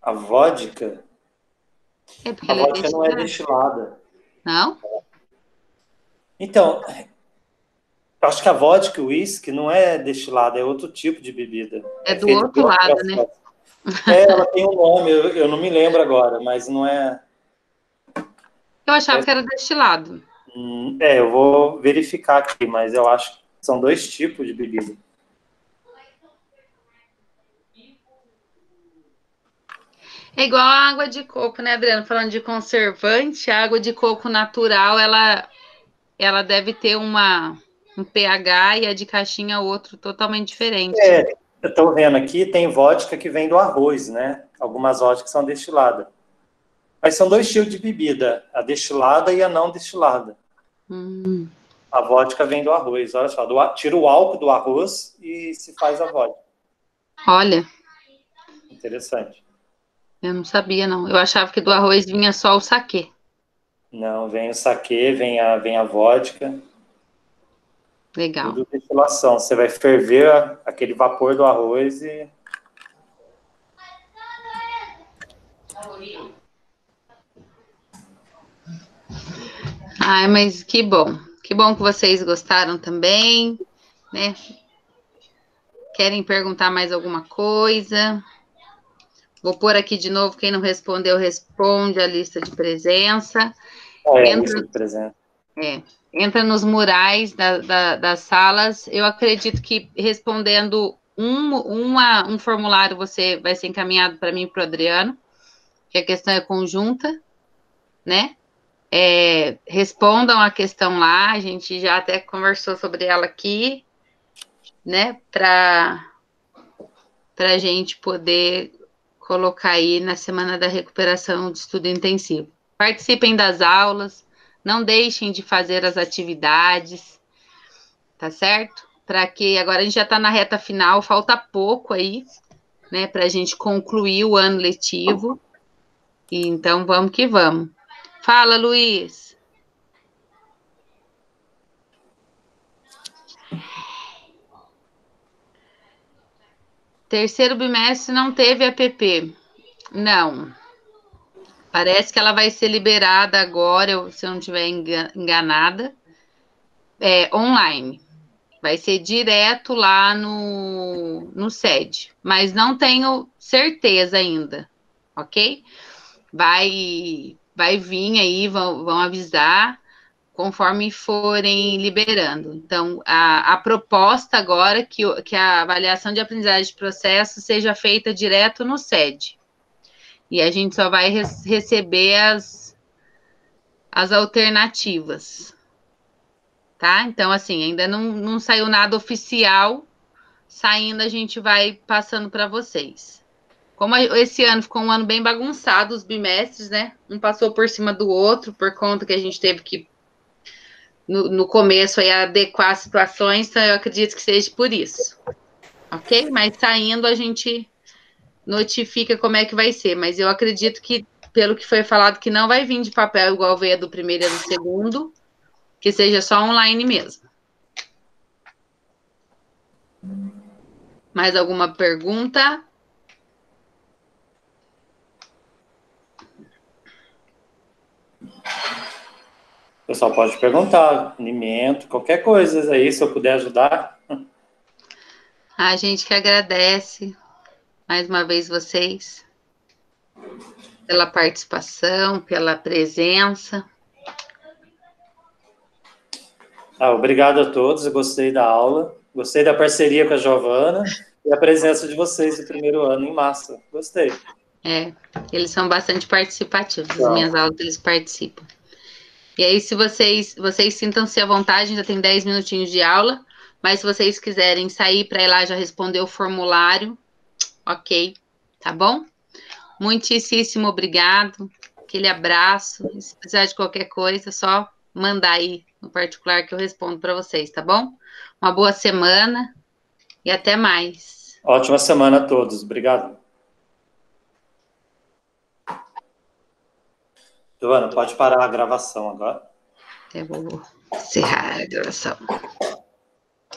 A vodka? Porque A ela vodka não é destilada. Não? Então, eu acho que a vodka e o uísque não é destilada, é outro tipo de bebida. É do outro lado, né? Ela tem um nome, eu não me lembro agora, mas não é... Eu achava que era destilado. Eu vou verificar aqui, mas eu acho que são dois tipos de bebida. É igual a água de coco, né, Adriano? Falando de conservante, a água de coco natural, ela deve ter um pH e a de caixinha outro totalmente diferente. Eu estou vendo aqui, tem vodka que vem do arroz, né? Algumas vodkas são destiladas. Mas são dois tipos de bebida, a destilada e a não destilada. A vodka vem do arroz, olha só, tira o álcool do arroz e se faz a vodka. Olha. Interessante. Eu não sabia, não. Eu achava que do arroz vinha só o saquê. Não, vem o saquê, vem a vodka. Legal. Tudo destilação. Você vai ferver aquele vapor do arroz e... Ai, mas que bom. Que bom que vocês gostaram também, né? Querem perguntar mais alguma coisa? Vou pôr aqui de novo, quem não respondeu, responde a lista de presença. Lista de presença. Entra nos murais das salas. Eu acredito que respondendo um formulário você vai ser encaminhado para mim e para o Adriano, que a questão é conjunta, né? Respondam a questão lá, a gente já até conversou sobre ela aqui, né? Para a gente poder colocar aí na semana da recuperação de estudo intensivo. Participem das aulas, não deixem de fazer as atividades, tá certo? Para que agora a gente já está na reta final, falta pouco aí, né, para a gente concluir o ano letivo. E então vamos que vamos. Fala, Luiz. Terceiro bimestre não teve APP. Não. Parece que ela vai ser liberada agora, se eu não estiver enganada, online. Vai ser direto lá no SED, mas não tenho certeza ainda, ok? Vai vir aí, vão avisar conforme forem liberando. Então, a proposta agora é que a avaliação de aprendizagem de processo seja feita direto no SED. E a gente só vai receber as alternativas. Tá? Então, assim, ainda não saiu nada oficial. Saindo, a gente vai passando para vocês. Como esse ano ficou um ano bem bagunçado, os bimestres, né? Um passou por cima do outro, por conta que a gente teve que, no começo, aí, adequar situações, então eu acredito que seja por isso. Ok? Mas saindo, a gente notifica como é que vai ser. Mas eu acredito que, pelo que foi falado, que não vai vir de papel igual veio a do primeiro e a do segundo, que seja só online mesmo. Mais alguma pergunta? O pessoal pode perguntar, alimento, qualquer coisa aí, se eu puder ajudar. A gente que agradece mais uma vez vocês pela participação, pela presença. Obrigado a todos, eu gostei da aula, gostei da parceria com a Giovana e a presença de vocês do primeiro ano em massa. Gostei. Eles são bastante participativos, as minhas aulas eles participam. E aí, se vocês sintam-se à vontade, ainda tem 10 minutinhos de aula, mas se vocês quiserem sair para ir lá já responder o formulário, ok, tá bom? Muitíssimo obrigado, aquele abraço, e se precisar de qualquer coisa, é só mandar aí no particular que eu respondo para vocês, tá bom? Uma boa semana e até mais. Ótima semana a todos, obrigado. Giovana, pode parar a gravação agora. Eu vou encerrar a gravação.